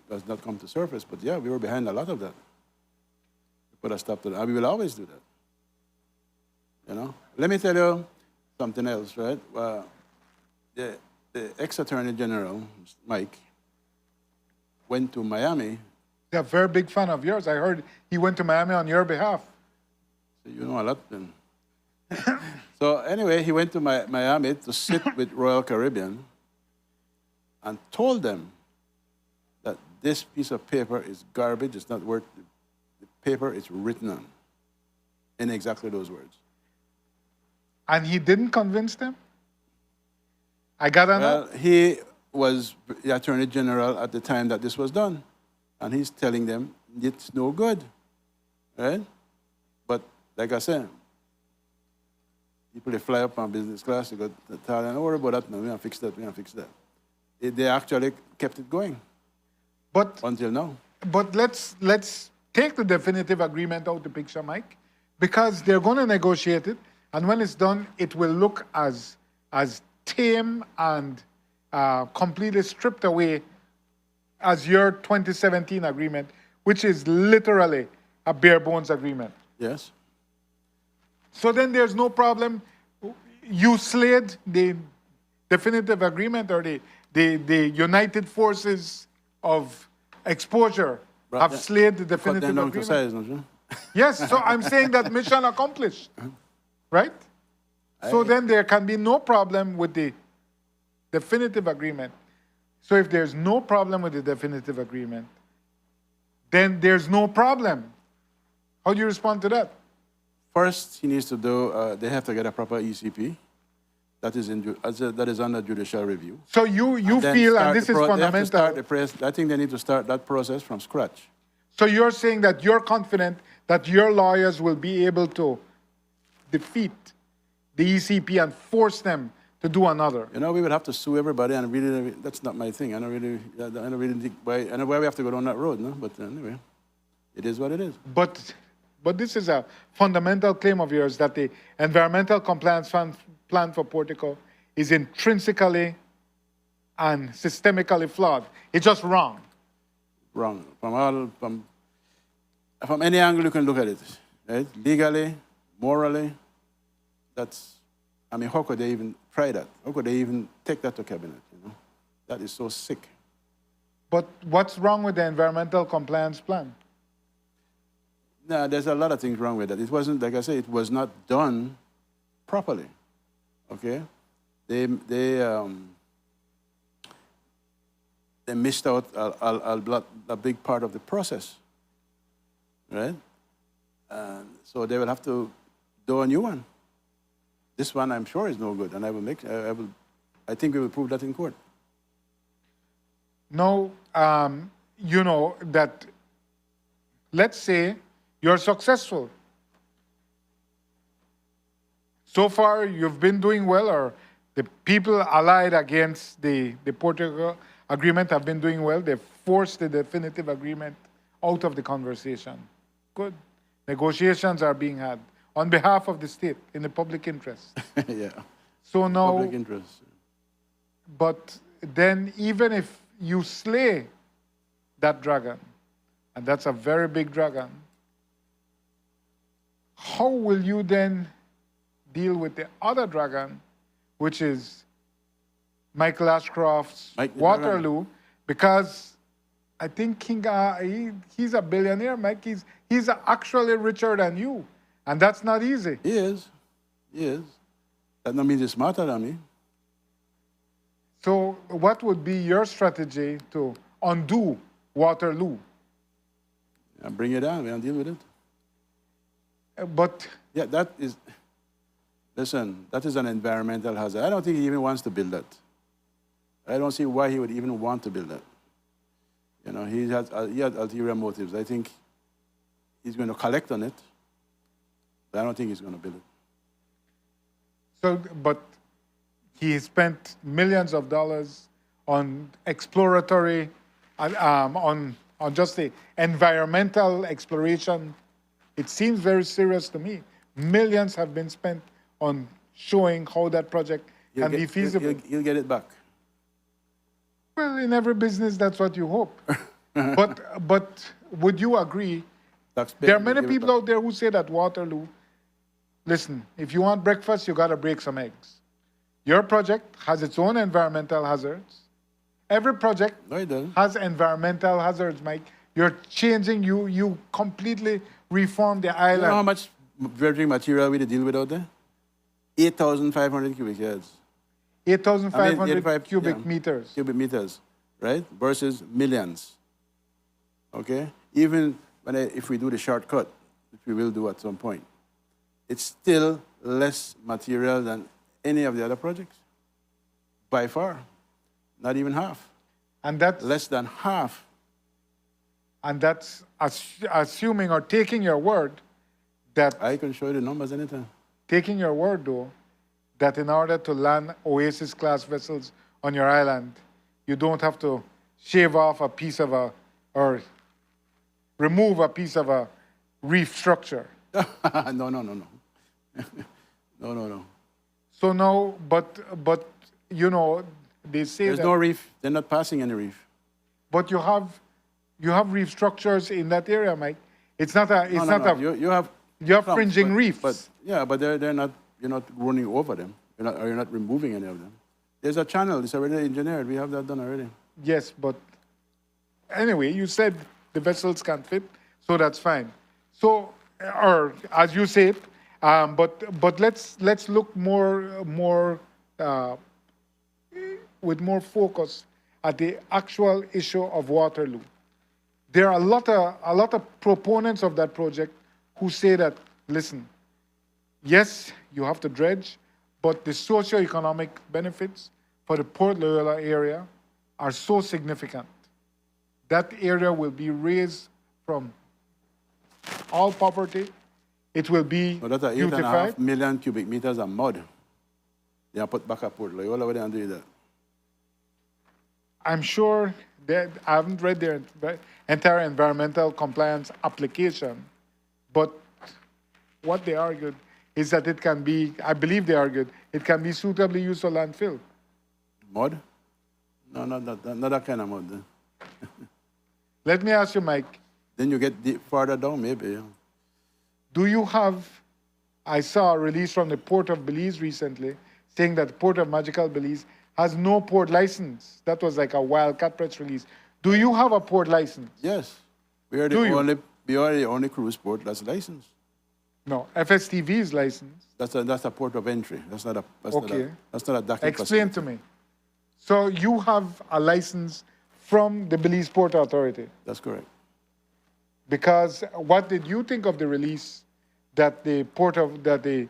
does not come to surface, but yeah, we were behind a lot of that. We put a stop to that, and we will always do that. You know? Let me tell you something else, right? the ex-attorney general, Mike, went to Miami. They're a very big fan of yours. I heard he went to Miami on your behalf. So you know a lot then. So anyway, he went to Miami to sit with Royal Caribbean and told them that this piece of paper is garbage, it's not worth the paper it's written on, in exactly those words. And he didn't convince them? I got to know. He was the Attorney General at the time that this was done, and he's telling them it's no good, right? But like I said, people, they fly up on business class, they go to Thailand, don't worry about that, no, we're going to fix that, we're going to fix that. They actually kept it going. But until now. But let's take the definitive agreement out of the picture, Mike, because they're going to negotiate it, and when it's done, it will look as tame and completely stripped away as your 2017 agreement, which is literally a bare bones agreement. Yes. So then there's no problem. You slayed the definitive agreement, or the United Forces of Exposure have slayed the definitive agreement. Size, don't you? Yes, so I'm saying that mission accomplished, right? So then there can be no problem with the definitive agreement. So if there's no problem with the definitive agreement, then there's no problem. How do you respond to that? First, he needs to do, they have to get a proper ECP that is under judicial review. So you feel, and this is fundamental. I think they need to start that process from scratch. So you're saying that you're confident that your lawyers will be able to defeat the ECP and force them to do another? You know, we would have to sue everybody, and really, that's not my thing. I don't really think why we have to go down that road, no? But anyway, it is what it is. But this is a fundamental claim of yours, that the environmental compliance plan for Portico is intrinsically and systemically flawed. It's just wrong. Wrong. From any angle you can look at it, right? Legally, morally, how could they even try that? How could they even take that to cabinet, you know? That is so sick. But what's wrong with the environmental compliance plan? No, there's a lot of things wrong with that. It wasn't, like I say, it was not done properly, okay? They missed out a big part of the process, right? So they will have to do a new one. This one, I'm sure, is no good, and I think we will prove that in court. No, you know that, let's say you're successful. So far, you've been doing well, or the people allied against the Portugal agreement have been doing well. They've forced the definitive agreement out of the conversation. Good. Negotiations are being had on behalf of the state in the public interest. Yeah. So now, public interest. But then even if you slay that dragon, and that's a very big dragon, how will you then deal with the other dragon, which is Michael Ashcroft's Waterloo? Because I think he's a billionaire, Mike. He's actually richer than you, and that's not easy. He is. That doesn't mean he's smarter than me. So what would be your strategy to undo Waterloo? Bring it down, we'll deal with it. But yeah, that is an environmental hazard. I don't think he even wants to build that. I don't see why he would even want to build that. You know, he had ulterior motives. I think he's going to collect on it, but I don't think he's going to build it. So, but he spent millions of dollars on exploratory, on just the environmental exploration. It seems very serious to me. Millions have been spent on showing how that project can be feasible. You'll get it back. Well, in every business, that's what you hope. but would you agree? There are many people out there who say that Waterloo, listen, if you want breakfast, you got to break some eggs. Your project has its own environmental hazards. Every project has environmental hazards, Mike. You're changing, you completely reform the island. You know how much dredging material we deal with out there? 8,500 cubic yards. 8,500 cubic meters. Cubic meters, right? Versus millions. Okay? Even if we do the shortcut, which we will do at some point, it's still less material than any of the other projects. By far. Not even half. And that's less than half. And that's assuming or taking your word that I can show you the numbers anytime. Taking your word, though, that in order to land Oasis-class vessels on your island, you don't have to shave off a piece of or remove a piece of a reef structure. No. No. So no, but you know, they say there's no reef. They're not passing any reef. But you have reef structures in that area, Mike. It's not a. You have fringing reefs. But they're not. You're not running over them. You're not removing any of them. There's a channel. It's already engineered. We have that done already. Yes, but anyway, you said the vessels can't fit, so that's fine. So, or as you said, but let's look more with more focus at the actual issue of Waterloo. There are a lot of proponents of that project who say that, listen, yes, you have to dredge, but the socio-economic benefits for the Port Loyola area are so significant. That area will be raised from all poverty. It will be that's 8.5 million cubic meters of mud. They are put back at Port Loyola. What are they do that? I'm sure that I haven't read their entire environmental compliance application, but what they argued is that it can be, I believe they argued, it can be suitably used for landfill. Mud? No, not that kind of mud. Let me ask you, Mike. Then you get farther down, maybe. Yeah. Do you have, I saw a release from the Port of Belize recently saying that the Port of Magical Belize has no port license. That was like a wildcat press release. Do you have a port license? Yes. We are the only cruise port that's licensed. No, FSTV is licensed. That's a port of entry. That's not a docking Explain to me. So you have a license from the Belize Port Authority? That's correct. Because what did you think of the release that the Port Authority,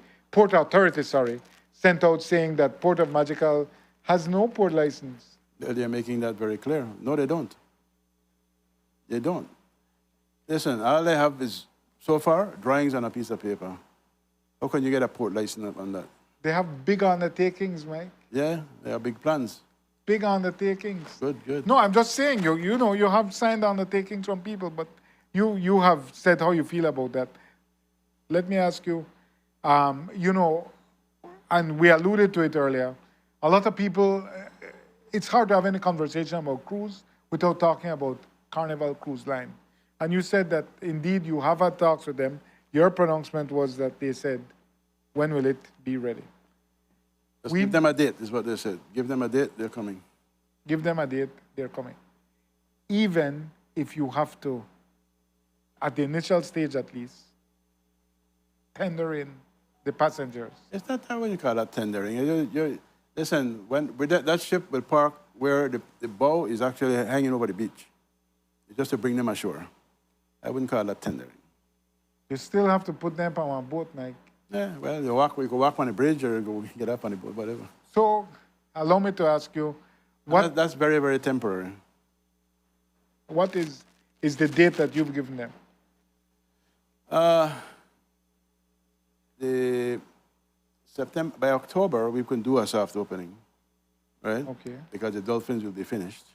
sent out saying that Port of Magical has no port license? They're making that very clear. No, they don't. They don't. Listen, all they have is, so far, drawings on a piece of paper. How can you get a port license on that? They have big undertakings, Mike. Yeah, they have big plans. Big undertakings. Good. No, I'm just saying, you know, you have signed undertakings from people, but you have said how you feel about that. Let me ask you, you know, and we alluded to it earlier, a lot of people, it's hard to have any conversation about cruise without talking about Carnival Cruise Line. And you said that indeed you have had talks with them. Your pronouncement was that they said, when will it be ready? Give them a date, is what they said. Give them a date, they're coming. Give them a date, they're coming. Even if you have to, at the initial stage at least, tender in the passengers. It's not how you call that tendering. Listen, that ship will park where the bow is actually hanging over the beach, just to bring them ashore. I wouldn't call that tendering. You still have to put them on a boat, Mike. Yeah, well, you can walk on the bridge or go get up on the boat, whatever. So, allow me to ask you, that's very, very temporary. What is the date that you've given them? By October, we can do a soft opening, right? Okay. Because the dolphins will be finished.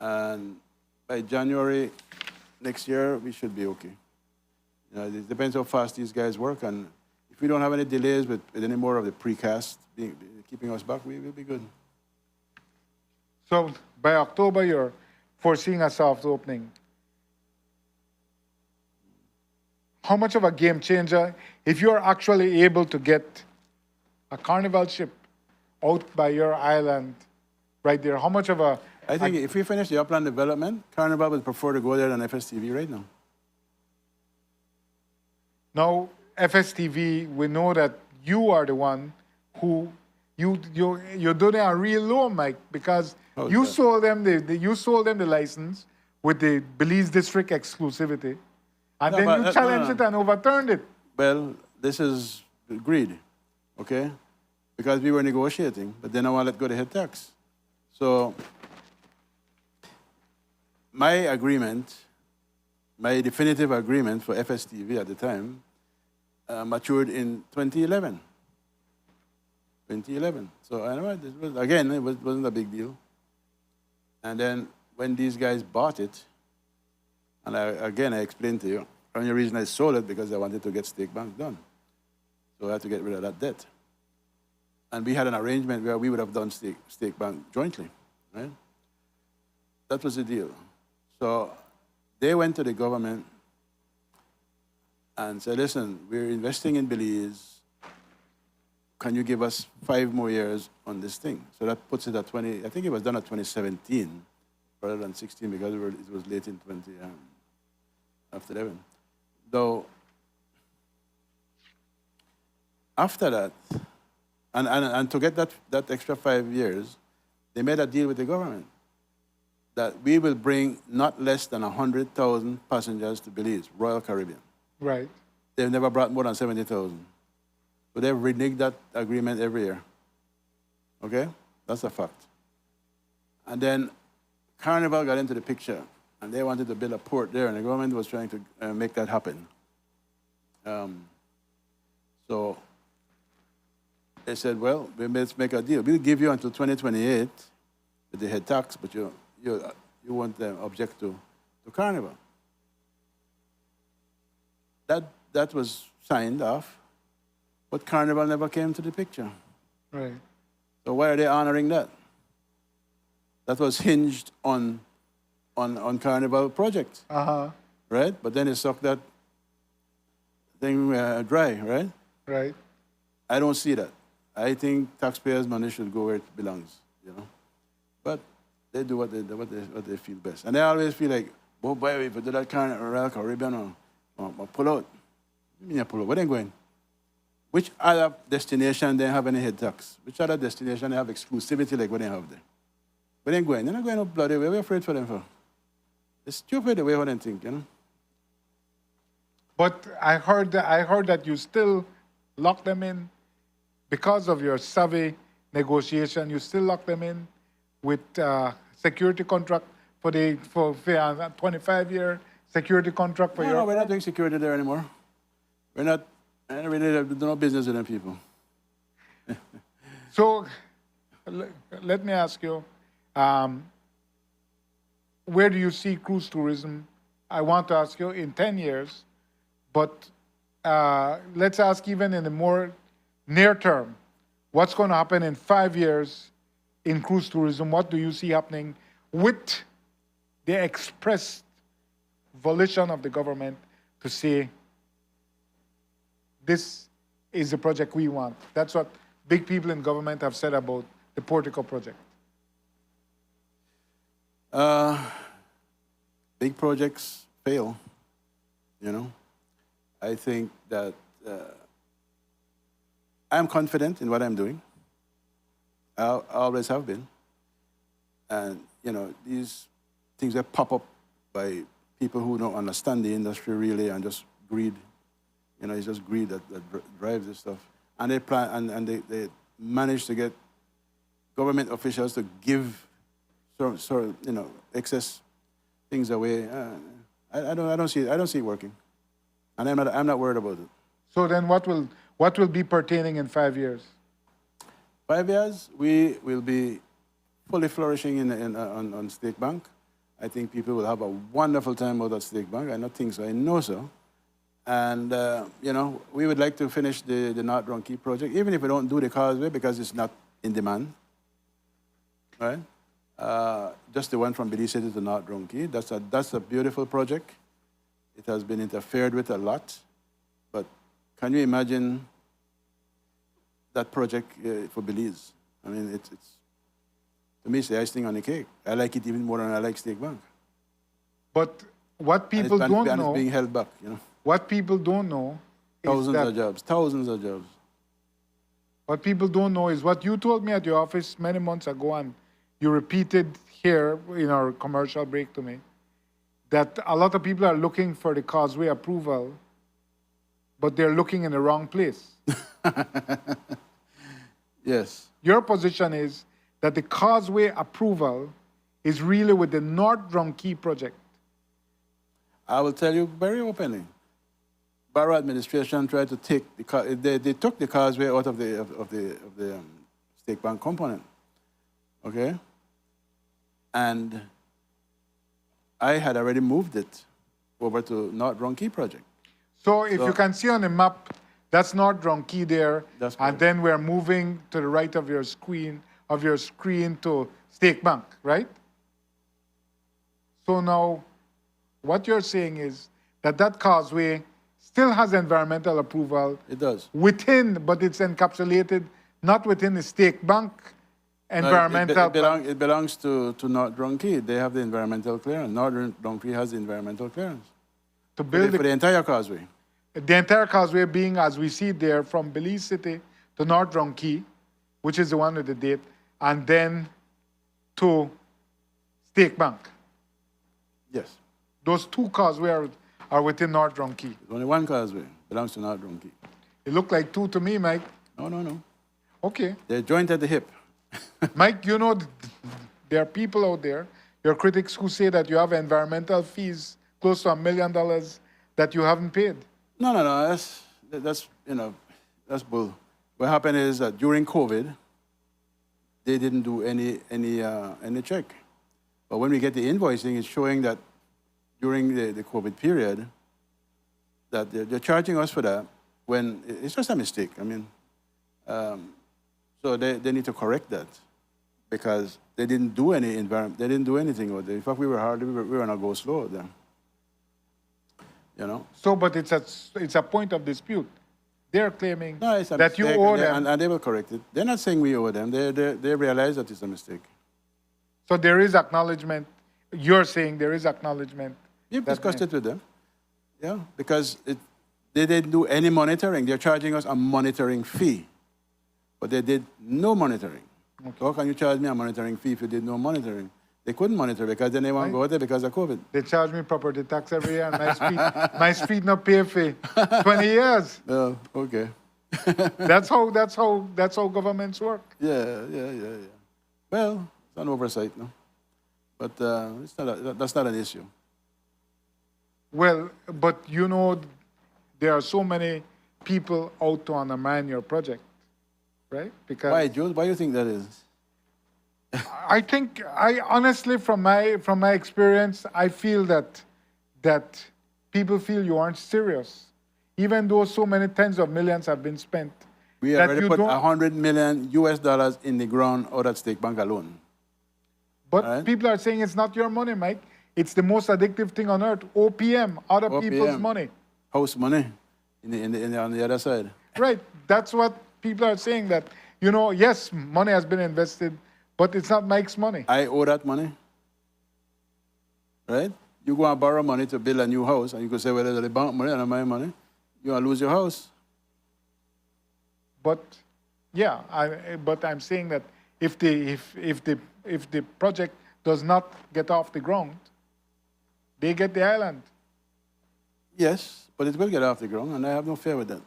And by January next year, we should be okay. You know, it depends how fast these guys work, and if we don't have any delays with any more of the precast keeping us back, we will be good. So by October, you're foreseeing a soft opening. How much of a game changer, if you're actually able to get a Carnival ship out by your island, right there? How much of a... I think if we finish the upland development, Carnival would prefer to go there than FSTV right now. Now, FSTV, we know that you are the one who you're doing a real low, Mike, because you sold them the license with the Belize district exclusivity, and then you challenged it and overturned it. Well, this is greed, okay? Because we were negotiating, but then I want to let go of the head tax. So my agreement, my definitive agreement for FSTV at the time, matured in 2011. 2011. So I know it was, again, it wasn't a big deal. And then when these guys bought it, and I explained to you, the only reason I sold it because I wanted to get Stake Bank done. So I had to get rid of that debt. And we had an arrangement where we would have done Stake Bank jointly, right? That was the deal. So they went to the government and said, listen, we're investing in Belize. Can you give us 5 more years on this thing? So that puts it at 20, I think it was done at 2017 rather than 16 because it was late in 20, after 11. Though, after that, and to get that extra 5 years, they made a deal with the government that we will bring not less than 100,000 passengers to Belize, Royal Caribbean. Right. They've never brought more than 70,000. So they've reneged that agreement every year. Okay? That's a fact. And then Carnival got into the picture, and they wanted to build a port there, and the government was trying to make that happen. So they said, well, let's make a deal. We'll give you until 2028 with the head tax, but you won't object to Carnival. That was signed off, but Carnival never came to the picture. Right. So why are they honoring that? That was hinged on Carnival project. Uh-huh. Right? But then they sucked that thing dry, right? Right. I don't see that. I think taxpayers' money should go where it belongs, you know. But they do what they feel best. And they always feel like, oh boy, if I do that Royal Caribbean or pull out. You mean you pull out? Where they going? Which other destination they have any head tax? Which other destination they have exclusivity like what they have there? Where they going? They're not going up bloody way. We're afraid for them for. It's stupid the way how they think, you know. But I heard that you still lock them in because of your savvy negotiation. You still lock them in with security contract for a 25-year security contract for your. No, we're not doing security there anymore. We're not. I really do no business with them people. So, let me ask you, where do you see cruise tourism? I want to ask you in 10 years, but let's ask even in the more near term, what's going to happen in 5 years in cruise tourism? What do you see happening with the expressed volition of the government to say, this is the project we want? That's what big people in government have said about the Portico project. Big projects fail, you know. I think that I'm confident in what I'm doing. I always have been. And, you know, these things that pop up by people who don't understand the industry really and just greed. You know, it's just greed that drives this stuff. And they plan, and they manage to get government officials to give sort of, you know, excess things away. I don't see it working. And I'm not worried about it. So then what will be pertaining in 5 years? 5 years, we will be fully flourishing on Stake Bank. I think people will have a wonderful time out at Stake Bank. I don't think so. I know so. And, you know, we would like to finish the North Drum Key project, even if we don't do the Causeway because it's not in demand, right? Just the one from Belize City to North Drum Key. That's a beautiful project. It has been interfered with a lot. But can you imagine that project for Belize? I mean, it's to me, it's the icing on the cake. I like it even more than I like Steak Bank. But what people don't know, it's being held back, you know. What people don't know Thousands of jobs, thousands of jobs. What people don't know is what you told me at your office many months ago, and you repeated here in our commercial break to me, that a lot of people are looking for the Causeway approval, but they're looking in the wrong place. Yes. Your position is that the Causeway approval is really with the North Ronquillo project. I will tell you very openly. Barrow administration tried to take they took the Causeway out of the Steak Bank component, okay? And I had already moved it over to North Ronquillo project. So if you can see on the map, that's North Ronquillo there, that's and then we're moving to the right of your screen to Steak Bank, right? So now, what you're saying is that Causeway still has environmental approval. It does. But it's encapsulated not within the Steak Bank environmental. It belongs to North Ronquillo. They have the environmental clearance. North Ronquillo has the environmental clearance. To build for the entire Causeway. The entire Causeway being, as we see there, from Belize City to North Ronquillo, which is the one with the date, and then to Steak Bank. Yes. Those two causeways are within North Ronquillo. There's only one causeway belongs to North Ronquillo. It looked like two to me, Mike. No. Okay. They're joined at the hip. Mike, you know, there are people out there, your critics, who say that you have environmental fees close to $1 million that you haven't paid. No. That's that's bull. What happened is that during COVID, they didn't do any check. But when we get the invoicing, it's showing that during the COVID period, that they're charging us for that when it's just a mistake. I mean, so they need to correct that because they didn't do any they didn't do anything with it. In fact, we were on a go slow then. You know. So, but it's a point of dispute. They're claiming that mistake, you owe them, and they will correct it. They're not saying we owe them. They realize that it's a mistake. So there is acknowledgement. You're saying there is acknowledgement. You've discussed it with them. Yeah, because they didn't do any monitoring. They're charging us a monitoring fee, but they did no monitoring. Okay. So how can you charge me a monitoring fee if you did no monitoring? They couldn't monitor because then they won't go out there because of COVID. They charge me property tax every year, and my street not pay fee. 20 years. Oh, okay. That's how governments work. Yeah. Well, it's an oversight, no, but that's not an issue. Well, but you know, there are so many people out to undermine your project, right? Because why, Jules? Why do you think that is? I honestly, from my experience, I feel that people feel you aren't serious, even though so many tens of millions have been spent. We already put $100 million in the ground out at Steak Bank alone. But people are saying it's not your money, Mike. It's the most addictive thing on earth. OPM, other people's money. House money, on the other side. Right. That's what people are saying. That yes, money has been invested. But it's not Mike's money. I owe that money. Right? You go and borrow money to build a new house, and you can say, well, it's the bank money and not my money. You're going to lose your house. But, yeah, I'm saying that if the project does not get off the ground, they get the island. Yes, but it will get off the ground, and I have no fear with that.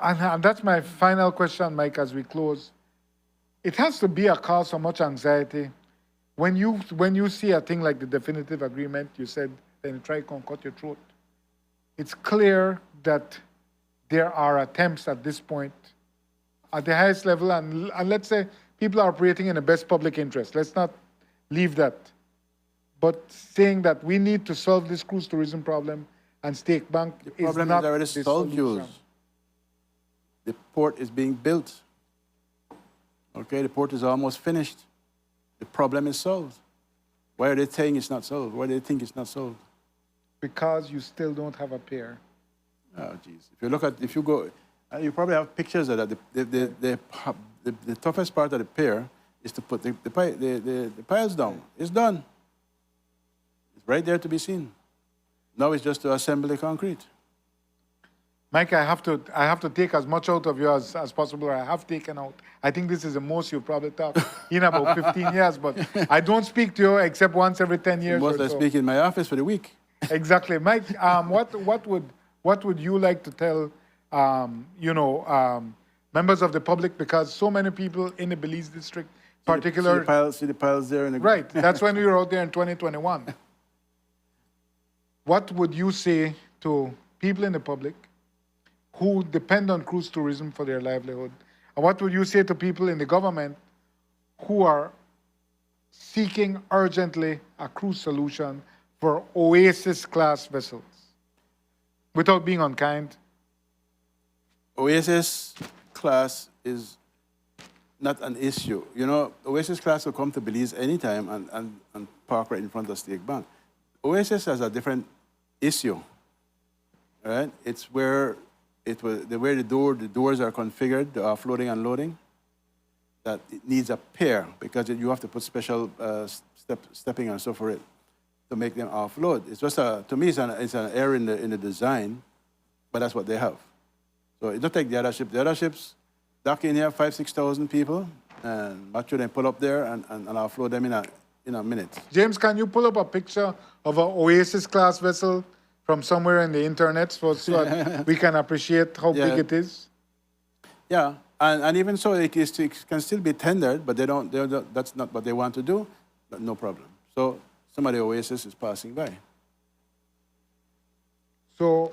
And that's my final question, Mike, as we close. It has to be a cause of much anxiety. When you see a thing like the definitive agreement, you said, then try to cut your throat. It's clear that there are attempts at this point at the highest level, and let's say people are operating in the best public interest. Let's not leave that. But saying that we need to solve this cruise tourism problem and Steak Bank is not the problem is already solved, Jules. The port is being built. Okay, the port is almost finished. The problem is solved. Why are they saying it's not solved? Why do they think it's not solved? Because you still don't have a pier. Oh, geez. If you go, you probably have pictures of that. the toughest part of the pier is to put the piles down. It's done. It's right there to be seen. Now it's just to assemble the concrete. Mike, I have to take as much out of you as possible. I have taken out. I think this is the most you'll probably talk in about 15 years, but I don't speak to you except once every 10 years Most or I so. speak in my office for the week. Exactly. Mike, what would you like to tell, members of the public, because so many people in the Belize district, particularly... See the piles there? In the Right. That's when we were out there in 2021. What would you say to people in the public who depend on cruise tourism for their livelihood? And what would you say to people in the government who are seeking urgently a cruise solution for Oasis-class vessels? Without being unkind. Oasis class is not an issue. You know, Oasis class will come to Belize anytime and park right in front of Stake Bank. Oasis has a different issue, right? It's where the doors are configured, the offloading and loading, that it needs a pair because you have to put special stepping and so for it to make them offload. It's just to me, it's an error in the design, but that's what they have. So it don't take the other ship. The other ships dock in here 5,000-6,000 people, and Machu then pull up there and offload them in a minute. James, can you pull up a picture of an Oasis-class vessel from somewhere in the internet so that we can appreciate how big it is? Yeah, and even so, it can still be tendered, but that's not what they want to do, but no problem. So somebody Oasis is passing by. So,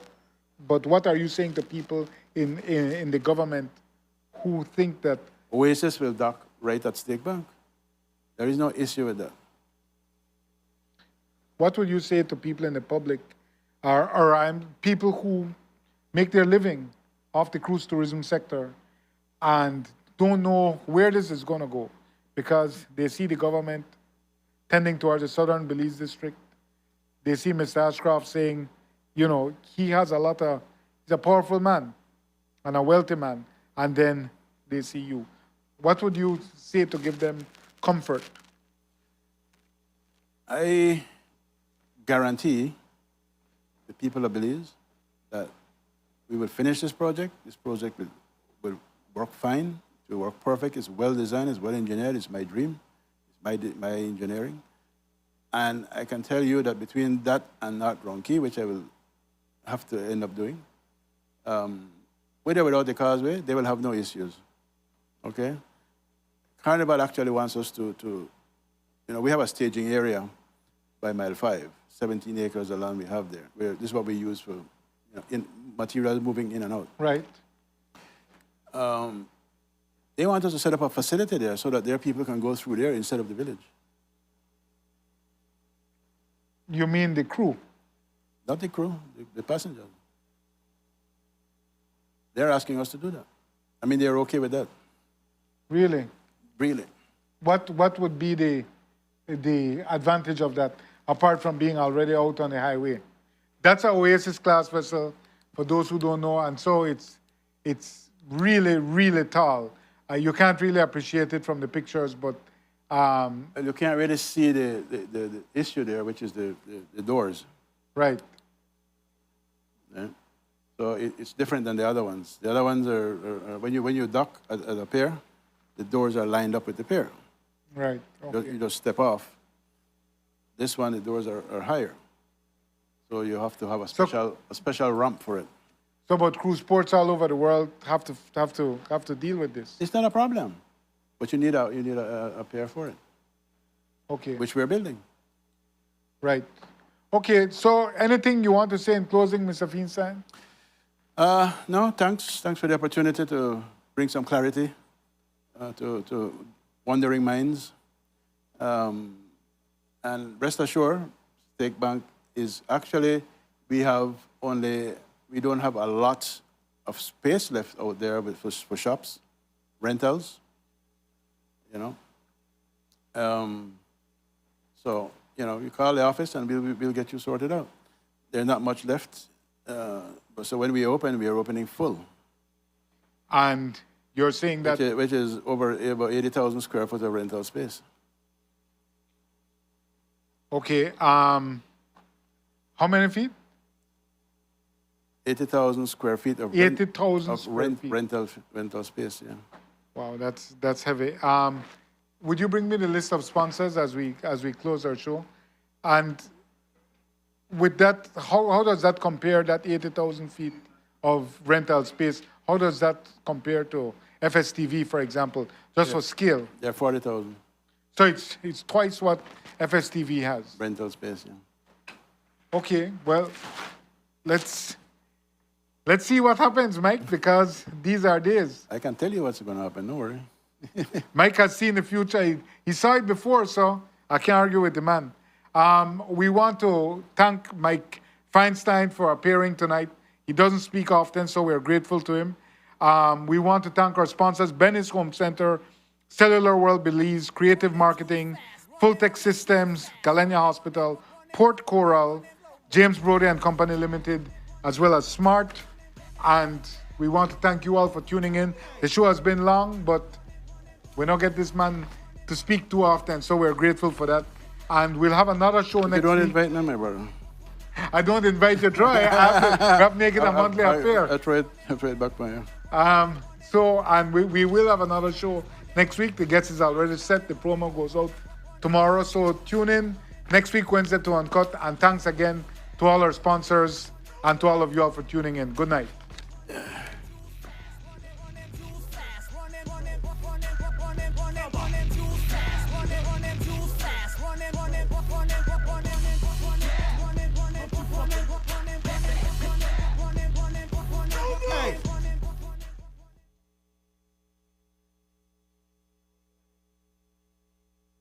but what are you saying to people in the government who think that... Oasis will dock right at Stake Bank. There is no issue with that. What would you say to people in the public or people who make their living off the cruise tourism sector and don't know where this is going to go because they see the government tending towards the southern Belize district? They see Mr. Ashcroft saying, he's a powerful man and a wealthy man, and then they see you. What would you say to give them comfort? I guarantee the people of Belize that we will finish this project. This project will work fine. It will work perfect. It's well designed. It's well engineered. It's my dream. It's my engineering. And I can tell you that between that and North Ronki, which I will have to end up doing, with or without the Causeway, they will have no issues. Okay? Carnival actually wants us to we have a staging area by mile 5, 17 acres of land we have there. This is what we use for materials moving in and out. Right. They want us to set up a facility there so that their people can go through there instead of the village. You mean the crew? Not the crew, the passengers. They're asking us to do that. I mean, they're okay with that. Really? Really. What would be the advantage of that, apart from being already out on the highway? That's an Oasis-class vessel, for those who don't know, and so it's really, really tall. You can't really appreciate it from the pictures, but... you can't really see the issue there, which is the doors. Right. Yeah. So it's different than the other ones. The other ones are when you dock at a pier, the doors are lined up with the pier. Right. Okay. You just step off. This one, the doors are higher. So you have to have a special ramp for it. So, but cruise ports all over the world have to deal with this. It's not a problem, but you need a pier for it. Okay. Which we're building. Right. Okay. So, anything you want to say in closing, Mr. Feinstein? No. Thanks for the opportunity to bring some clarity to wandering minds. And rest assured, Stake Bank is actually, we don't have a lot of space left out there for shops, rentals, So, you call the office and we'll get you sorted out. There's not much left. So when we open, we are opening full. And You're saying that... Which is over about 80,000 square foot of rental space. Okay. How many feet? 80,000 square feet of, 80,000 rental space, yeah. Wow, that's heavy. Would you bring me the list of sponsors as we close our show? And with that, how does that compare, that 80,000 feet of rental space? How does that compare to FSTV, for example, just for scale? Yeah, 40,000. So it's twice what FSTV has. Rental space, yeah. Okay, well, let's see what happens, Mike, because these are days. I can tell you what's going to happen, don't worry. Mike has seen the future. He saw it before, so I can't argue with the man. We want to thank Mike Feinstein for appearing tonight. He doesn't speak often, so we're grateful to him. We want to thank our sponsors, Benny's Home Center, Cellular World Belize, Creative Marketing, Full Tech Systems, Galenia Hospital, Port Coral, James Brody and Company Limited, as well as Smart. And we want to thank you all for tuning in. The show has been long, but we don't get this man to speak too often, so we're grateful for that. And we'll have another show next week. You don't invite me, my brother. I don't invite you, Troy. I have to make it a monthly affair. I tried back by you. And we will have another show next week. The guest is already set. The promo goes out tomorrow. So tune in next week, Wednesday, to Uncut. And thanks again to all our sponsors and to all of you all for tuning in. Good night.